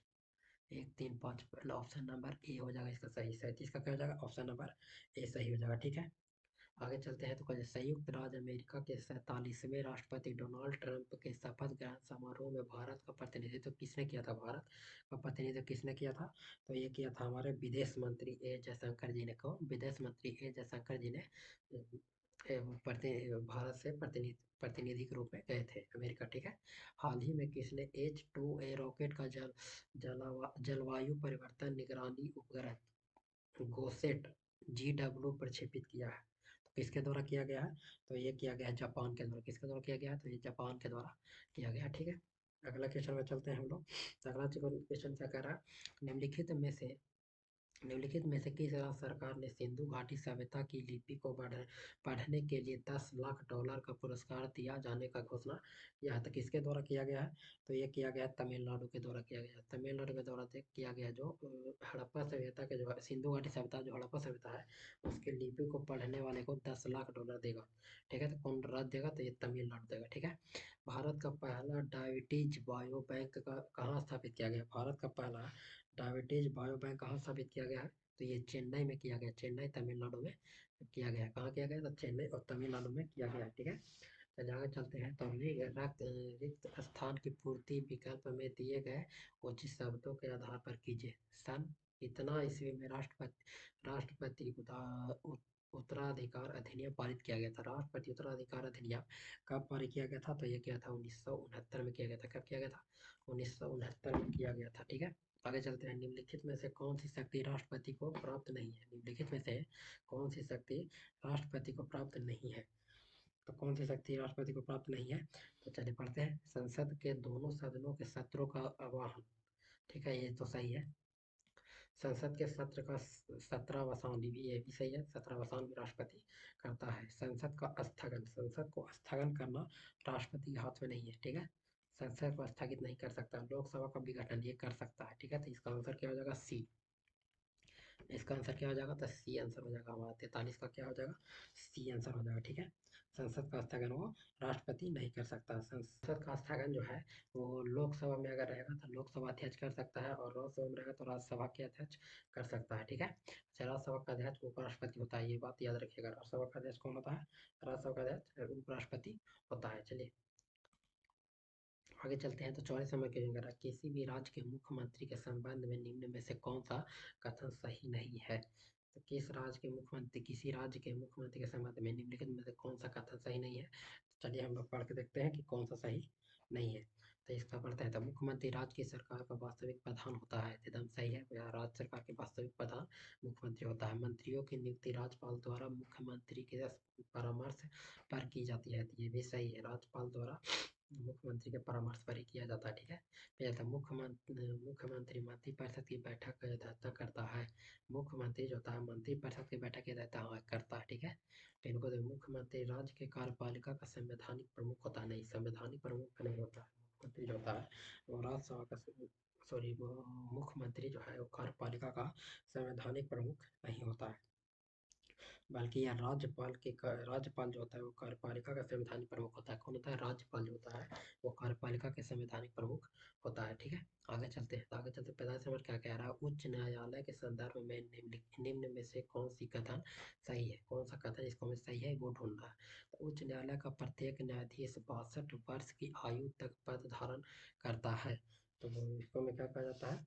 A: 1 3 5, ऑप्शन नंबर ए हो जाएगा इसका सही। 37 का क्या हो जाएगा? ऑप्शन नंबर ए सही हो जाएगा, ठीक है। आगे चलते हैं। तो कहते हैं, संयुक्त राज्य अमेरिका के 47वें राष्ट्रपति डोनाल्ड ट्रंप के शपथ ग्रहण समारोह में भारत का प्रतिनिधित्व किसने किया था? भारत का प्रतिनिधित्व किसने किया था? तो ये किया था हमारे विदेश मंत्री ए जयशंकर जी ने। कौन? विदेश मंत्री ए जयशंकर जी ने भारत से प्रतिनिधि के रूप में गए थे अमेरिका, ठीक है। हाल ही में किसने H2A रॉकेट का जलवायु परिवर्तन निगरानी उपग्रह गोसेट GW प्रक्षेपित किया है? तो किसके द्वारा किया गया है? तो ये किया गया है जापान के द्वारा। किसके द्वारा किया गया है? तो ये जापान के द्वारा किया गया है, ठीक है। अगला क्वेश्चन में चलते हैं हम लोग। अगला क्वेश्चन क्या कह रहा है? निम्नलिखित में से किस राज्य सरकार ने सिंधु घाटी सभ्यता की लिपि को पढ़ने के लिए $10 लाख का पुरस्कार दिया जाने का घोषणा किया है? तो किसके द्वारा किया गया है? तो ये किया गया तमिलनाडु के द्वारा किया गया। तमिलनाडु के द्वारा किया गया, जो हड़प्पा सभ्यता के, जो सिंधु घाटी सभ्यता, जो हड़प्पा सभ्यता है, उसकी लिपि को पढ़ने वाले को $10 लाख देगा, ठीक है। तो कौन राज्य देगा? तो ये तमिलनाडु देगा, ठीक है। भारत का पहला डायबिटीज बायो बैंक का कहाँ स्थापित किया गया? भारत का पहला डायबिटीज बायो बैंक कहाँ स्थापित किया गया है? तो ये चेन्नई में किया गया। चेन्नई तमिलनाडु में किया गया है। कहाँ किया गया? तो चेन्नई और तमिलनाडु में किया गया है, ठीक है। चलिए आगे चलते हैं। तो रिक्त स्थान की पूर्ति विकल्प में दिए गए उचित शब्दों के आधार पर कीजिए। सन कितना ईस्वी में राष्ट्रपति उत्तराधिकार अधिनियम पारित किया गया था? राष्ट्रपति उत्तराधिकार अधिनियम कब पारित किया गया था? तो ये किया था 1969 में किया गया था। कब किया गया था? 1969 में किया गया था, ठीक है। आगे चलते हैं। निम्नलिखित में से कौन सी शक्ति राष्ट्रपति को प्राप्त नहीं है? निम्नलिखित में से कौन सी शक्ति राष्ट्रपति को प्राप्त नहीं है? तो कौन सी शक्ति राष्ट्रपति को प्राप्त नहीं है? तो चलिए पढ़ते हैं। संसद के दोनों सदनों के सत्रों का आह्वान। ठीक है, ये तो सही है। संसद के सत्र का सत्रावसान भी, ये भी सही है, सत्रावसान भी राष्ट्रपति करता है। संसद का स्थगन, संसद को स्थगन करना राष्ट्रपति के हाथ में नहीं है। ठीक है, संसद को स्थगित नहीं कर सकता। लोकसभा का विघटन ये कर सकता है। ठीक है, तो इसका आंसर क्या हो जाएगा? सी। इसका आंसर क्या हो जाएगा? तो सी आंसर हो जाएगा हमारा। 43 का क्या हो जाएगा? सी आंसर हो जाएगा। ठीक है, संसद का स्थगन वो राष्ट्रपति नहीं कर सकता। संसद का स्थगन जो है वो लोकसभा में अगर रहेगा तो लोकसभा अध्यक्ष कर सकता है, और राज्यसभा में रहेगा तो राज्यसभा के अध्यक्ष कर सकता है। ठीक है, अच्छा, राज्यसभा का अध्यक्ष उपराष्ट्रपति होता है, ये बात याद रखिएगा। राज्यसभा का अध्यक्ष कौन होता है? राज्यसभा का अध्यक्ष उपराष्ट्रपति होता है। चलिए आगे चलते हैं। तो 44 नंबर क्वेश्चन कर रहा है, किसी भी राज्य के मुख्यमंत्री के संबंध में निम्न में से कौन सा कथन सही नहीं है? तो किस राज्य के मुख्यमंत्री, किसी राज्य के मुख्यमंत्री के संबंध में निम्नलिखित में से कौन सा कथन सही नहीं है? तो चलिए हम लोग पढ़ के देखते हैं कि कौन सा सही नहीं है। तो इसका पढ़ते हैं। तो मुख्यमंत्री राज्य की सरकार का वास्तविक प्रधान होता है, एकदम सही है। राज्य सरकार के वास्तविक प्रधान मुख्यमंत्री होता है। मंत्रियों की नियुक्ति राज्यपाल द्वारा मुख्यमंत्री के परामर्श पर की जाती है, तो ये भी सही है। राज्यपाल द्वारा मुख्यमंत्री के परामर्श पर ही किया जाता है। ठीक है, फिर था मुख्यमंत्री मंत्रिपरिषद की बैठक की अध्यक्षता करता है। मुख्यमंत्री जो होता है मंत्रिपरिषद की बैठक की अध्यक्षता करता है। ठीक है, फिर इनको देखो, मुख्यमंत्री राज्य के कार्यपालिका का संवैधानिक प्रमुख होता है। नहीं, संवैधानिक प्रमुख नहीं होता है। मुख्यमंत्री जो होता है वो राज्यसभा का, सॉरी, वो मुख्यमंत्री जो है वो कार्यपालिका का संवैधानिक प्रमुख नहीं होता है, बल्कि यह राज्यपाल जो होता है वो कार्यपालिका का संवैधानिक प्रमुख होता है। कौन होता है? राज्यपाल जो होता है वो कार्यपालिका के संवैधानिक प्रमुख होता है। ठीक है, आगे चलते हैं। तो आगे चलते 45 नंबर क्या कह रहा है? उच्च न्यायालय के संदर्भ में निम्न में से कौन सी कथन सही है? कौन सा कथन इसको में सही है वो ढूंढ रहा है। तो उच्च न्यायालय का प्रत्येक न्यायाधीश 62 वर्ष की आयु तक पद धारण करता है, तो इसको में क्या कहा जाता है?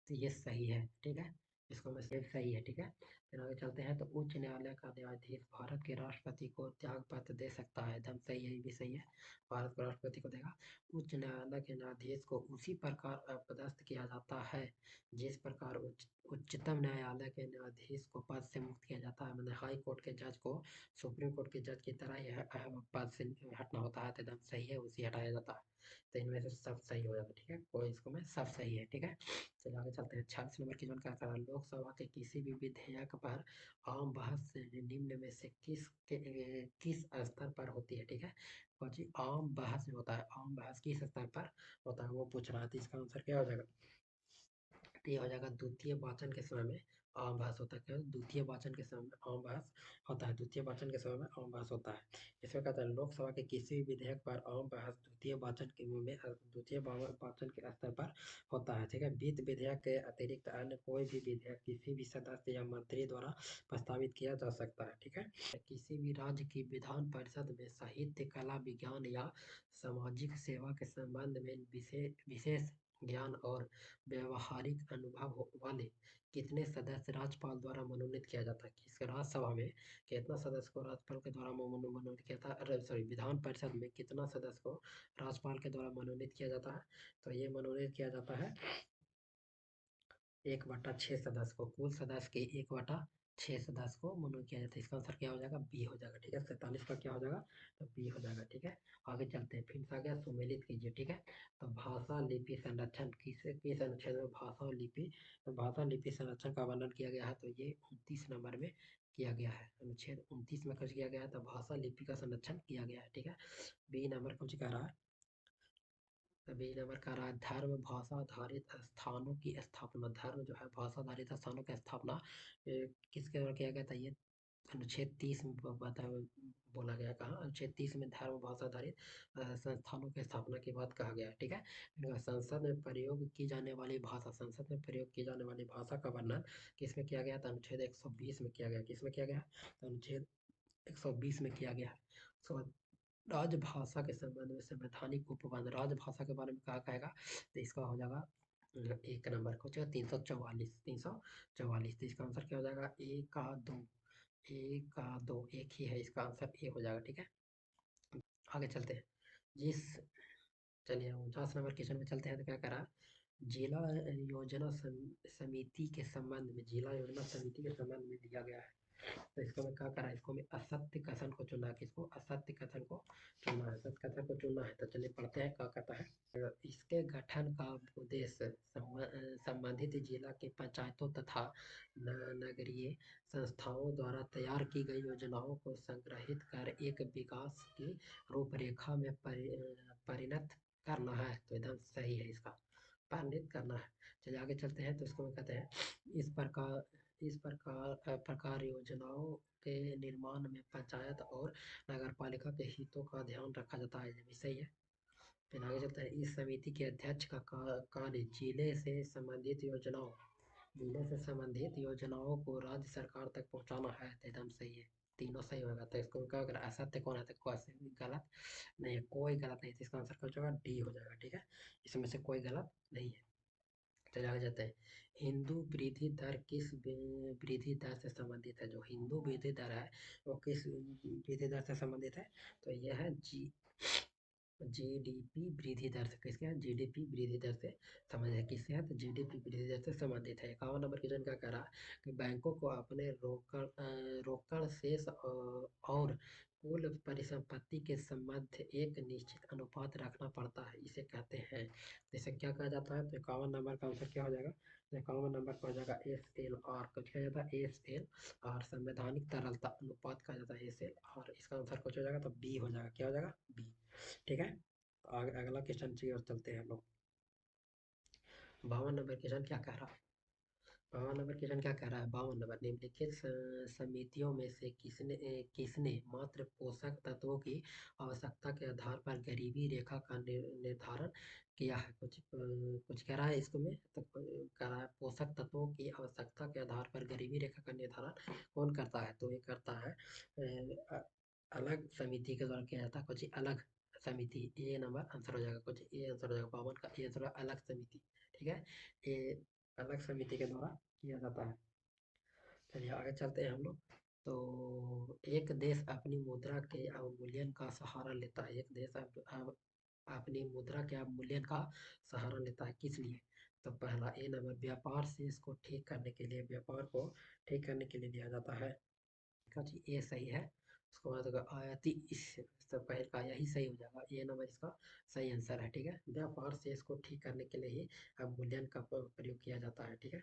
A: तो ये सही है। ठीक है, इसको मैं सही है। ठीक है, फिर आगे चलते हैं। तो उच्च न्यायालय का न्यायाधीश भारत के राष्ट्रपति को त्याग पत्र दे सकता है, एकदम सही है, ये भी सही है। भारत को राष्ट्रपति को देगा। उच्च न्यायालय के न्यायाधीश को उसी प्रकार अपदस्थ किया जाता है जिस प्रकार उच्चतम न्यायालय के न्यायाधीश को पद से मुक्त किया जाता है। मतलब हाई कोर्ट के जज को सुप्रीम कोर्ट के जज की तरह यह पद से हटना होता है, तो एकदम सही है, उसी हटाया जाता है। तो इनमें से सब सही हो जाता है। ठीक है, कोई इसको में सब सही है। ठीक है, चलिए आगे चलते हैं। 46 नंबर की जानकारी क्या करा? लोकसभा के किसी भी विधेयक पर आम बहस निम्न में से किस स्तर पर होती है? ठीक है, और जी आम बहस जो होता है, आम बहस किस स्तर पर होता है वो पूछ रहा है। तो इसका आंसर क्या हो जाएगा? तो ये हो जाएगा द्वितीय वाचन के समय में आम बहस होता है। क्या? द्वितीय वाचन के समय में आम बहस होता है। द्वितीय वाचन के समय में आम बहस होता है। इसमें कहता है लोकसभा के किसी भी विधेयक पर आम बहस द्वितीय वाचन के स्तर पर होता है। ठीक है, वित्त विधेयक के अतिरिक्त अन्य कोई भी विधेयक किसी भी सदस्य या मंत्री द्वारा प्रस्तावित किया जा सकता है। ठीक है, किसी भी राज्य की विधान परिषद में साहित्य, कला, विज्ञान या सामाजिक सेवा के संबंध में विशेष ज्ञान और व्यवहारिक अनुभव वाले कितने सदस्य राज्यपाल द्वारा मनोनीत किया जाता है? किस राज्यसभा में कितना सदस्य को राज्यपाल के द्वारा मनोनीत किया था? अरे सॉरी, विधान परिषद में कितना सदस्य को राज्यपाल के द्वारा मनोनीत किया जाता है? तो ये मनोनीत किया जाता है 1/6 सदस्य को। कुल सदस्य के 1/6 सदस्य को मनोनीत किया जाता है। इसका आंसर क्या हो जाएगा? बी हो जाएगा। ठीक है, 47 का क्या हो जाएगा? तो बी हो जाएगा। ठीक है, आगे चलते हैं। फिर से आ गया, सुमेलित कीजिए। ठीक है, तो भाषा लिपि संरक्षण किस अनुच्छेद में भाषा और लिपि, तो भाषा लिपि संरक्षण का वर्णन किया गया है? तो ये 29 नंबर में किया गया है। अनुच्छेद 29 में कुछ किया गया है, तो भाषा लिपि का संरक्षण किया गया है। ठीक है, बी नंबर कुछ कह रहा है? बी नंबर का रहा है धर्म भाषा आधारित स्थानों की स्थापना। धर्म जो है भाषा आधारित स्थानों की स्थापना किसके द्वारा किया गया था? ये अनुच्छेद 30 में बोला गया। कहा? अनुच्छेद 30 में धर्म भाषा आधारित संस्थानों की स्थापना की बात कहा गया है। ठीक है, संसद में प्रयोग की जाने वाली भाषा, संसद में प्रयोग की जाने वाली भाषा का वर्णन किसमें किया गया था? अनुच्छेद 120 में किया गया। किसमें किया गया? तो अनुच्छेद 120 में किया गया है। राजभाषा के संबंध में संवैधानिक उपबंध, राजभाषा के बारे में कहा कहेगा? तो इसका हो जाएगा एक नंबर को 344। तो इसका आंसर क्या हो जाएगा? एक ही है, इसका आंसर ए हो जाएगा। ठीक है, आगे चलते हैं। जिस चलिए 49 नंबर क्वेश्चन में चलते हैं। तो क्या करा? जिला योजना समिति के संबंध में, जिला योजना समिति के संबंध में दिया गया है। तो इसको मैं क्या करा, इसको मैं असत्य कथन को चुना, किसको, असत्य कथन को चुना है, असत्य कथन को चुना है। तो चलिए पढ़ते हैं क्या कहता है। इसके गठन का उद्देश्य संबंधित जिला के पंचायतों तथा नगरीय संस्थाओं द्वारा तैयार की गई योजनाओं को संग्रहित कर एक विकास की रूपरेखा में परिणत करना है। तो एकदम सही है, इसका परिणत करना है। चलिए आगे चलते हैं। तो इसको मैं कहते हैं, इस प्रकार योजनाओं के निर्माण में पंचायत और नगरपालिका के हितों का ध्यान रखा जाता है। ये भी सही है। फिर आगे चलते हैं। इस समिति के अध्यक्ष का कार्य जिले से संबंधित योजनाओं को राज्य सरकार तक पहुंचाना है। तो एकदम सही है, तीनों सही होगा। तो इसको क्या अगर असत्य कौन है, तो कोई गलत नहीं है, कोई गलत नहीं। तो इसका आंसर क्या हो जाएगा, डी हो जाएगा। ठीक है, इसमें से कोई गलत नहीं है। चलिए आगे जाते हैं। हिंदू वृद्धि दर किस वृद्धि दर से संबंधित है। जो हिंदू वृद्धि दर है वो किस वृद्धि दर से संबंधित है। तो यह है जीडीपी वृद्धि दर से, किसके है, जीडीपी वृद्धि दर से संबंधित है। किससे है, तो जीडीपी वृद्धि दर से संबंधित है। 51 नंबर क्वेश्चन क्या कह रहा है कि बैंकों को अपने रोकड़ शेष और कुल परिसंपत्ति के संबंध एक निश्चित अनुपात रखना पड़ता है, इसे कहते हैं। जैसे क्या कहा जाता है। तो 51 नंबर का आंसर क्या हो जाएगा, तो 51 नंबर का हो जाएगा एस एल आर। कुछ कहा जाता है एस एल आर, संवैधानिक तरलता अनुपात कहा जाता है एस एल आर। इसका आंसर कुछ हो जाएगा, तो बी हो जाएगा। क्या हो जाएगा, बी। ठीक है, तो अगला क्वेश्चन की ओर चलते हैं हम लोग। 52 नंबर क्वेश्चन क्या कह रहा है। 52 नंबर क्वेश्चन क्या कह रहा है। 52 नंबर, निम्नलिखित समितियों में से किसने मात्र पोषक तत्वों की आवश्यकता के आधार पर गरीबी रेखा का निर्धारण किया है। कुछ कह रहा है इसको में, तो कह रहा है पोषक तत्वों की आवश्यकता के आधार पर गरीबी रेखा का निर्धारण कौन करता है। तो ये करता है अलग समिति के द्वारा किया जाता है। कुछ अलग समिति, ए नंबर आंसर हो जाएगा। कुछ ए आंसर हो जाएगा, 52 का ए आंसर, अलग समिति। ठीक है, ये अलग समिति के द्वारा किया जाता है। चलिए आगे चलते हैं हम लोग। तो एक देश अपनी मुद्रा के अवमूल्यन का सहारा लेता है। एक देश अपनी मुद्रा के अवमूल्यन का सहारा लेता है, किस लिए। तो पहला ए नंबर, व्यापार से इसको ठीक करने के लिए, व्यापार को ठीक करने के लिए लिया जाता है। का जी ये सही है। उसके बाद अगर आयाती इस सब पहले का यही सही हो जाएगा, ये नंबर इसका सही आंसर है। ठीक है, व्यापार से इसको ठीक करने के लिए ही अवमूल्यन का प्रयोग किया जाता है। ठीक है,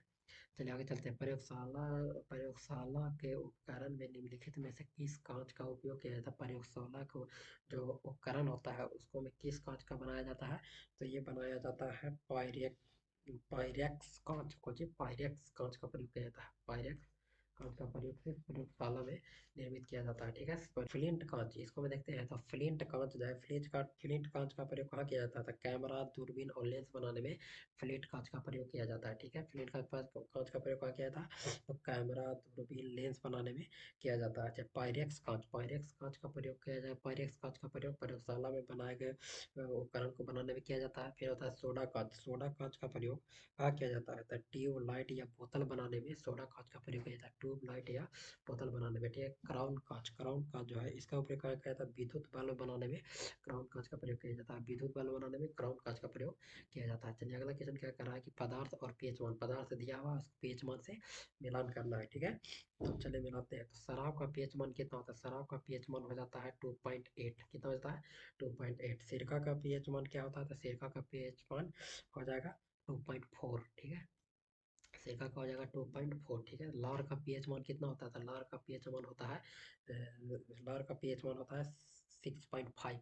A: चलिए आगे चलते हैं। प्रयोगशाला प्रयोगशाला के उपकरण में निम्नलिखित में से किस कांच का उपयोग किया जाता है। प्रयोगशाला को जो उपकरण होता है उसको में किस कांच का बनाया जाता है। तो ये बनाया जाता है पायरेक्स कांच को, जी पायरेक्स कांच का प्रयोग किया जाता है। पायरेक्स कांच का प्रयोग से प्रयोगशाला में निर्मित किया जाता है। ठीक है, फ्लिंट कांच, इसको में देखते हैं। तो फ्लिंट कांच जो है, फ्लिंट कांच का प्रयोग कहाँ किया जाता था। कैमरा, दूरबीन और लेंस बनाने में फ्लिंट कांच का प्रयोग किया जाता है। ठीक है, फ्लिंट कांच का प्रयोग कहाँ किया था, तो कैमरा, दूरबीन, लेंस बनाने में किया जाता है। अच्छा, पायरेक्स कांच का प्रयोग किया जाए। पायरेक्स कांच का प्रयोग प्रयोगशाला में बनाए गए उपकरण को बनाने में किया जाता है। फिर होता है सोडा कांच का प्रयोग कहाँ किया जाता है। तो ट्यूब लाइट या बोतल बनाने में सोडा कांच का प्रयोग किया जाता है। ट्यूब लाइट या बोतल बनाने में। ठीक है, क्राउन कांच जो है इसका उपयोग किया जाता है विद्युत बल्ब बनाने में। क्राउन कांच का प्रयोग किया जाता है विद्युत बल्ब बनाने में, क्राउन कांच का प्रयोग किया जाता है। चलिए अगला क्वेश्चन क्या कर रहा है कि पदार्थ और पीएच मान, पदार्थ दिया हुआ उसको पीएच मान से मिलान करना है। ठीक है, तो चलिए मिलाते हैं। तो शराब का पीएच मान कितना होता है। शराब का पीएच मान हो जाता है 2.8। कितना हो जाता है, 2.8। सिरका का पीएच मान क्या होता है, तो सिरका का पीएच मान हो जाएगा 2.4। ठीक है, सिरका का हो जाएगा 2.4। ठीक है, लार का पीएच मान कितना होता है, तो लार का पीएच मान होता है 6.5।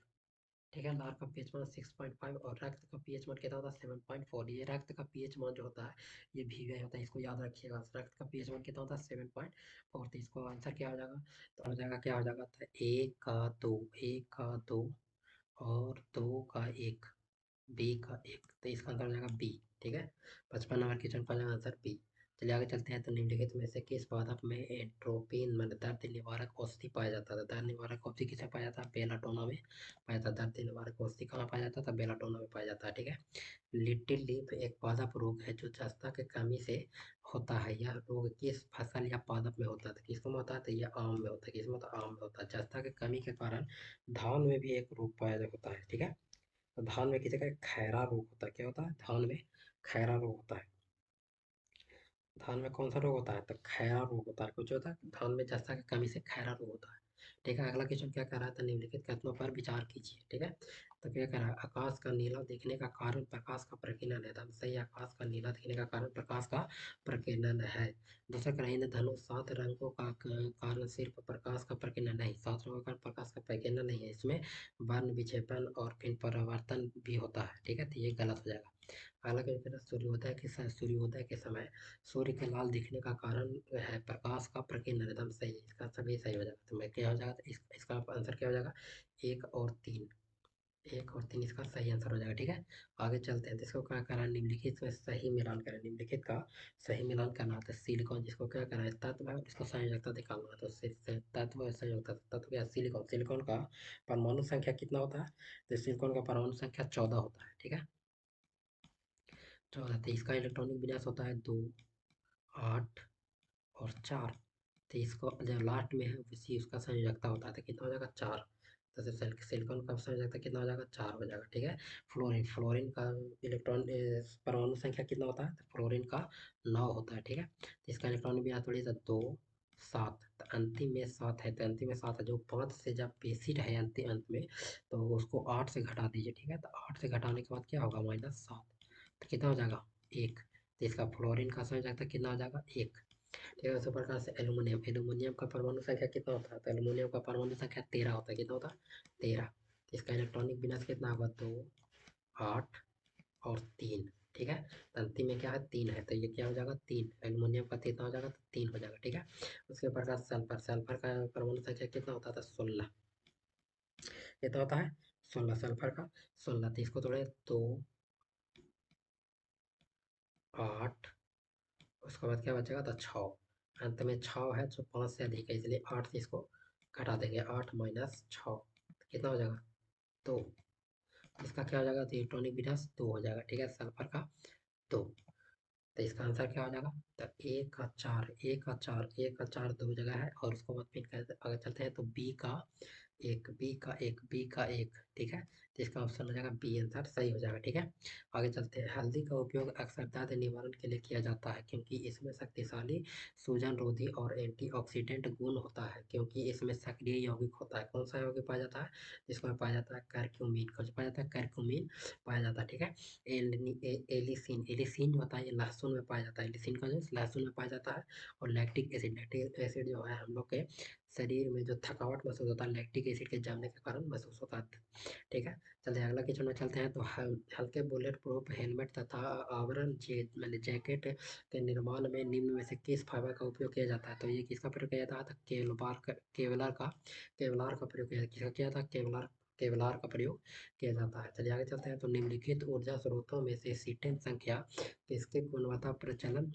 A: ठीक है, लार का पीएच मान 6.5 और रक्त का पीएच मान कितना होता है 7.4। ये रक्त का पीएच मान जो होता है ये भीगा होता है, इसको याद रखिएगा। रक्त का पीएच मान कितना होता है 7.4। तो इसको आंसर क्या हो जाएगा, तो हो जाएगा क्या हो जाएगा, तो एक का दो और दो का एक, बी का एक। तो इसका आंसर हो जाएगा बी। ठीक है, 55 नंबर क्वेश्चन का आंसर बी। चलिए आगे चलते हैं। तो निम्नलिखित में से किस पादप में एट्रोपिन मतलब दर्द निवारक औषधि पाया जाता था। दर्द निवारक औषधि किसे पाया जाता है, बेलाटोना में पाया जाता है। दर्द निवारक औषधि कहाँ पाया जाता था, बेलाटोना में पाया जाता है। ठीक है, लिटिल लीफ एक पादप रोग है जो जस्ता की कमी से होता है। यह रोग किस फसल या पादप में होता है, किसमें होता है, तो यह आम में होता है। किसमें होता है, आम में होता है। जस्ता की कमी के कारण धान में भी एक रोग पाया होता है। ठीक है, तो धान में किसी का खैरा रोग होता है। क्या होता है, धान में खैरा रोग होता है। धान में कौन सा रोग होता है? तो खैरा रोग होता है। कुछ होता है धान में जस्ता की कमी से खैरा रोग होता है। ठीक है, अगला क्वेश्चन क्या कर रहा था, निम्नलिखित कथनों पर विचार कीजिए। ठीक है, तो क्या कर रहा है, आकाश का नीला दिखने का कारण प्रकाश का प्रकीर्णन है। एकदम सही, आकाश का नीला दिखने का कारण प्रकाश का प्रकीर्णन है। दूसरा कह रहा है इंद्रधनुष 7 रंगों का कारण सिर्फ प्रकाश का प्रकीर्णन नहीं, 7 रंगों का प्रकाश का प्रकीर्णन नहीं है, इसमें वर्ण विक्षेपण और फिर परावर्तन भी होता है। ठीक है, तो ये गलत हो जाएगा। हालांकि कहना सूर्योदय के समय सूर्य के लाल दिखने का कारण है प्रकाश का प्रकीर्णन। एकदम सही है, इसका सभी सही हो जाएगा। तो मैं क्या हो जाएगा, तो इसका आंसर क्या हो जाएगा, एक और तीन। एक और तीन इसका सही आंसर हो जाएगा। ठीक है, आगे चलते हैं। तो इसको क्या करा, निम्नलिखित में सही मिलान करें। निम्नलिखित का सही मिलान करना है, तो सिलिकॉन जिसको क्या करा है तत्व है और इसको संयोजकता निकालना है। तो तत्व है संयोजकता, तत्व क्या है, सिलिकॉन। सिलिकॉन का परमाणु संख्या कितना होता है, तो सिलिकॉन का परमाणु संख्या 14 होता है। ठीक है, 14। तो इसका इलेक्ट्रॉनिक विन्यास होता है 2, 8 और 4। तो इसको जो लास्ट में है उसी उसका संयोजकता होता है, तो कितना हो जाएगा, 4। तो सिलिकॉन का संयोजकता कितना हो जाएगा, 4 हो जाएगा। ठीक है, फ्लोरीन फ्लोरीन का इलेक्ट्रॉन परमाणु संख्या कितना होता है, तो फ्लोरीन का 9 होता है। ठीक है, तो इसका इलेक्ट्रॉनिक विन्यास थोड़ी सा 2, 7। तो अंतिम में 7 है, तो अंतिम में 7 है। जो 5 से जब बेसिड है अंतिम अंत में, तो उसको 8 से घटा दीजिए। ठीक है, तो 8 से घटाने के बाद क्या होगा, -7। तो कितना हो जाएगा, 1। तो इसका फ्लोरीन का संयोजकता कितना हो जाएगा, 1। ठीक है, उसी प्रकार से एल्यूमिनियम एल्यूमिनियम का परमाणु संख्या कितना होता है, तो एल्यूमिनियम का परमाणु संख्या 13 होता है। कितना होता है, 13। इसका इलेक्ट्रॉनिक विन्यास कितना होगा, 2, 8 और 3। ठीक है, तो अंतिम में क्या है, 3 है, तो ये क्या हो जाएगा, 3। एल्यूमिनियम का कितना हो जाएगा, तो 3 हो जाएगा। ठीक है, उसके प्रकार सल्फर सल्फर का परमाणु संख्या कितना होता था, 16। कितना होता है, 16 सल्फर का, 16। तो इसको थोड़े 2, 8, उसके बाद क्या बचेगा, तो 6। अंत में 6 है, जो 5 से अधिक है, इसलिए 8 से इसको घटा देंगे। 8 माइनस 6 कितना हो जाएगा, 2। इसका क्या हो जाएगा, तो इलेक्ट्रॉनिक विन्यास 2 हो जाएगा। ठीक है, सल्फर का 2। तो इसका आंसर क्या हो जाएगा, तो 1 का 4, 1 का 4, 1 का 4 दो जगह है, और उसको बाद फिर आगे चलते हैं, तो बी का 1, बी का 1, बी का 1। ठीक है, तो इसका ऑप्शन हो जाएगा बी, आंसर सही हो जाएगा। ठीक है, आगे चलते हैं। हल्दी का उपयोग अक्सर दर्द निवारण के लिए किया जाता है, क्योंकि इसमें शक्तिशाली सूजन रोधी और एंटीऑक्सीडेंट गुण होता है, क्योंकि इसमें सक्रिय यौगिक होता है। कौन सा यौगिक पाया जाता है, जिसमें पाया जाता है करक्यूमिन। कौन सा पाया जाता है, करक्यूमिन पाया जाता है। ठीक है, एलिसिन एलिसिन जो होता है ये लहसुन में पाया जाता है। एलिसिन का जो लहसुन में पाया जाता है। और लैक्टिक एसिड जो है हम लोग के शरीर में जो थकावट महसूस होता है, लैक्टिक एसिड के जमने के कारण महसूस होता है। ठीक है, चलिए अगला क्वेश्चन में चलते हैं। तो हल्के बुलेट प्रूफ हेलमेट तथा आवरण मतलब जैकेट के निर्माण में निम्न में से किस फाइबर का उपयोग किया जाता है, तो ये किसका प्रयोग किया जाता है, तो केवलार का प्रयोग किया जाता है, केवलार का प्रयोग किया जाता है। चलिए आगे चलते हैं। तो निम्नलिखित ऊर्जा स्रोतों में से सीटेन संख्या किसके गुणवत्ता प्रचलन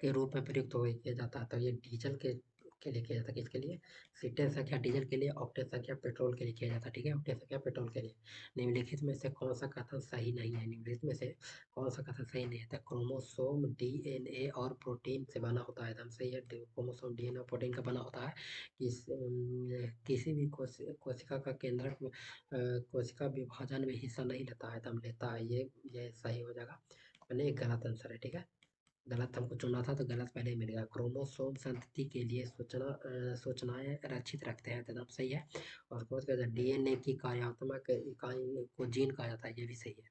A: के रूप में प्रयुक्त हो किया जाता है, तो ये डीजल के लिए किया जाता है। किसके लिए, सीटेन संख्या डीजल के लिए, ऑक्टेन संख्या पेट्रोल के लिए किया जाता है। ठीक है, ऑक्टेन संख्या पेट्रोल के लिए। निम्नलिखित में से कौन सा कथन सही नहीं है, निम्नलिखित में से कौन सा कथन सही नहीं है, तो क्रोमोसोम डीएनए और प्रोटीन से बना होता है। एकदम सही है, क्रोमोसोम डीएनए और प्रोटीन का बना होता है। किसी भी कोशिका का केंद्रक कोशिका विभाजन में हिस्सा नहीं लेता है, एकदम लेता है। ये सही हो जाएगा, यानी ये गलत आंसर है। ठीक है, गलत हमको चुनना था, तो गलत पहले ही मिल गया। क्रोमोसोम संतति के लिए सूचनाएं रक्षित रखते हैं, तो एकदम सही है। और उसके बाद डीएनए की कार्यात्मक इकाई को जीन कहा जाता है, ये भी सही है।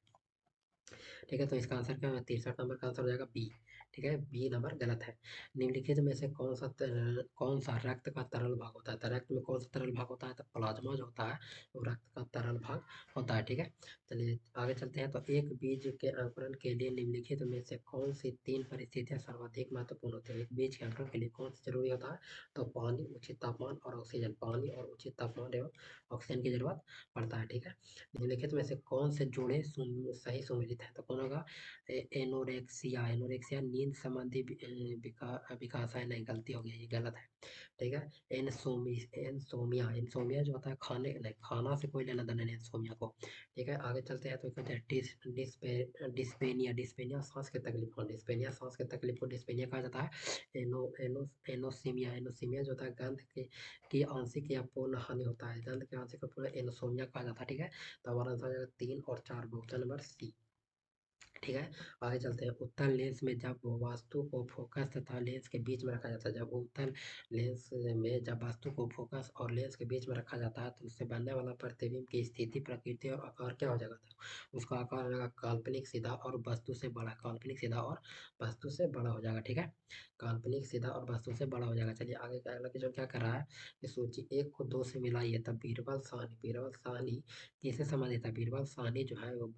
A: ठीक है, तो इसका आंसर क्या है, 63 नंबर का आंसर हो जाएगा बी। ठीक है, बी नंबर गलत है। निम्नलिखित में से कौन सा रक्त का तरल भाग होता है, तो रक्त में कौन सा तरल भाग होता है, तो प्लाज्मा जो होता है वो रक्त का तरल भाग होता है। ठीक है, चलिए आगे चलते हैं। तो एक बीज के अंकुरण के लिए निम्नलिखित में से कौन सी 3 परिस्थितियां सर्वाधिक महत्वपूर्ण होती है। एक बीज के अंकुरण के लिए कौन सी जरूरी होता है, तो पानी, उचित तापमान और ऑक्सीजन। पानी और उचित तापमान एवं ऑक्सीजन की जरूरत पड़ता है। ठीक है, निम्नलिखित में से कौन से जोड़े सही सुमेलित है, तो कौन होगा, एनोरेक्सिया। एनोरेक्सिया नींद संबंधी विकास है, नहीं गलती हो गई, ये गलत है। ठीक है, एनसोमिया एनसोमिया जो होता है खाने नहीं, खाना से कोई लेना देना नहीं एनसोमिया को। ठीक है, आगे चलते हैं। तो कहते हैं डिस्पेनिया डिस्पेनिया सांस की तकलीफ को, डिस्पेनिया सांस की तकलीफ को डिस्पेनिया कहा जाता है। एनोसीमिया जो होता है गंध की आंशिक या पूर्ण हानि होता है, गंध की आंशिक या पूर्ण एनोसोमिया कहा जाता है। ठीक है, तो हमारा आंसर हो जाएगा 3 और 4, ऑप्शन नंबर सी। ठीक है। आगे चलते हैं। उत्तल लेंस में जब वस्तु को फोकस तथा लेंस के बीच में रखा जाता है, जब उत्तल लेंस में जब वस्तु को फोकस और लेंस के बीच में रखा जाता है तो उससे बनने वाला प्रतिबिंब की स्थिति, प्रकृति और आकार क्या हो जाएगा? तो उसका आकार हो जाएगा काल्पनिक सीधा और वस्तु से बड़ा। काल्पनिक सीधा और वस्तु से बड़ा हो जाएगा। ठीक है, काल्पनिक सीधा और वस्तु से बड़ा हो जाएगा। चलिए आगे का अगला क्वेश्चन क्या कर रहा है कि सोचिए 1 को 2 से मिलाइए तब बीरबल साहनी, बीरबल साहनी किससे संबंधित है? बीरबल साहनी जो है वो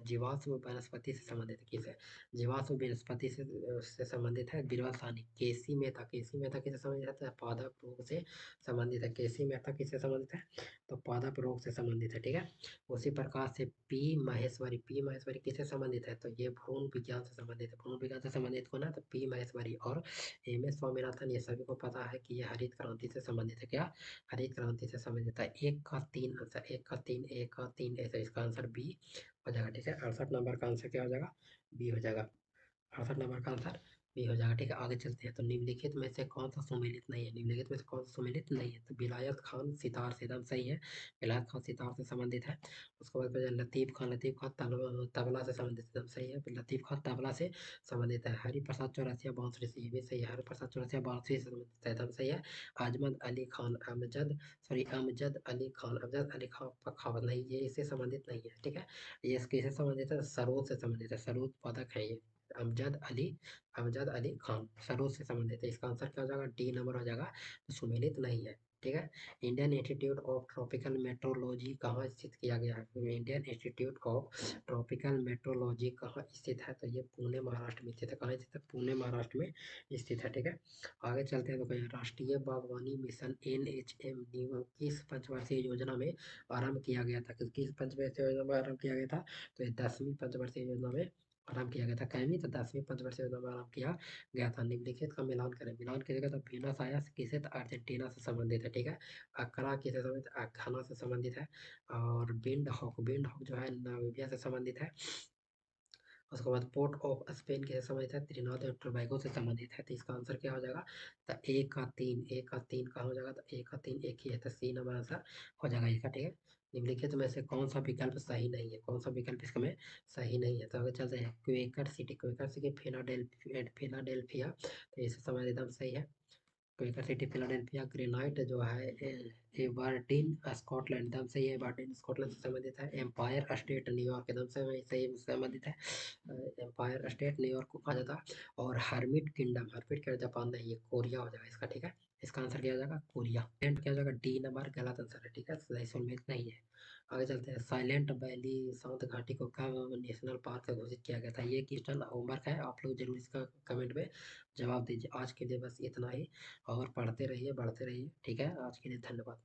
A: जीवाश्म वनस्पति से संबंधित है। किसे? जीवाश्म वनस्पति से संबंधित है बीरबल साहनी। केसी मेहता, केसी मेहता किससे संबंधित है? पादप रोग से संबंधित है। केसी मेहता किससे संबंधित है? तो पादप रोग से संबंधित है। ठीक है, उसी प्रकार से पी महेश्वरी, पी महेश्वरी किससे संबंधित है? तो ये भ्रूण विज्ञान से संबंधित है। भ्रूण विज्ञान से संबंधित कौन है? तो पी महेश्वरी। और एम एस स्वामीनाथन, ये सभी को पता है कि ये हरित क्रांति से संबंधित है। क्या? हरित क्रांति से संबंधित है। 1 का 3 आंसर, 1 का 3, 1 का 3 ऐसा इसका आंसर बी हो जाएगा। ठीक है, 68 नंबर का आंसर क्या हो जाएगा? बी हो जाएगा। 68 नंबर का आंसर बी हो जाएगा। ठीक है, आगे चलते हैं। तो निम्नलिखित में से कौन सा सुमेलित नहीं है? निम्नलिखित में से कौन सा सुमेलित नहीं है? तो विलायत खान सितार से, एकदम सही है, विलायत खान सितार से संबंधित है। उसके बाद लतीफ़ खान, लतीफ़ खान तबला से संबंधित, एकदम सही है, लतीफ़ खान तबला से संबंधित है। हरिप्रसाद चौरसिया बांसुरी से, ये भी सही है, हरिप्रसाद चौरसिया बांसुरी से संबंधित है, एकदम सही है। अजमत अली खान, अमजद अली खान, अमजद अली खान पखावत, नहीं, ये इससे संबंधित नहीं है। ठीक है, ये किससे संबंधित है? सरोद से संबंधित है, सरोद पदक है ये। अमजद अली, अमजद अली खान सरोद से संबंधित है। इसका आंसर क्या हो जाएगा? डी नंबर हो जाएगा, तो सुमेलित नहीं है। ठीक है, Indian institute of tropical metrology कहाँ स्थित किया गया है? Indian institute of tropical metrology कहाँ स्थित है? तो ये पुणे महाराष्ट्र में स्थित है। कहाँ स्थित है? पुणे महाराष्ट्र में स्थित है। ठीक है, आगे चलते हैं। तो कहीं राष्ट्रीय बागवानी मिशन NHM किस पंचवर्षीय योजना में आरंभ किया गया था? किस पंचवर्षीय योजना में आरंभ किया गया था? तो ये 10वीं पंचवर्षीय योजना में आरंभ किया गया था। कैवी? तो 10वीं पंचवर्षीय योजना में आरंभ किया गया था। निम्नलिखित का मिलान करें, मिलान करेगा तो ब्यूनस आयर्स किसे? तो अर्जेंटीना से संबंधित है। ठीक है, अक्रा किसे संबंधित? घाना से संबंधित है। और बिंड हॉक, बिंड हॉक जो है नामीबिया से संबंधित है। उसके बाद पोर्ट ऑफ स्पेन किससे संबंधित है? त्रिनाद और टोबैगो से संबंधित है। तो इसका आंसर क्या हो जाएगा? तो 1 का 3, 1 का 3 कहाँ हो जाएगा? तो 1 का 3 एक ही है, तो सी नंबर आंसर हो जाएगा इसका। ठीक है, निम्नलिखित में से कौन सा विकल्प सही नहीं है? कौन सा विकल्प इसमें सही नहीं है? तो आगे चलते हैं। Quaker city, Quaker city Philadelphia, तो इससे संबंधित एकदम सही है। Quaker city Philadelphia. ग्रेनाइट जो है एबरडीन स्कॉटलैंड, एकदम सही है, एबरडीन स्कॉटलैंड से संबंधित है। एम्पायर स्टेट न्यूयॉर्क, एकदम सही सही संबंधित है। एम्पायर स्टेट न्यूयॉर्क को कहा जाता है। और hermit kingdom, hermit kingdom Japan नहीं, ये कोरिया हो जाएगा इसका। ठीक है, इसका आंसर क्या हो जाएगा? कोरिया। एंड क्या हो जाएगा? डी नंबर गलत आंसर है। ठीक है, सही सुमेलित नहीं है। आगे चलते हैं। साइलेंट वैली साउथ घाटी को कब नेशनल पार्क घोषित किया गया था? ये क्वेश्चन होमवर्क है, आप लोग जरूर इसका कमेंट में जवाब दीजिए। आज के लिए बस इतना ही, और पढ़ते रहिए, बढ़ते रहिए। ठीक है, आज के लिए धन्यवाद।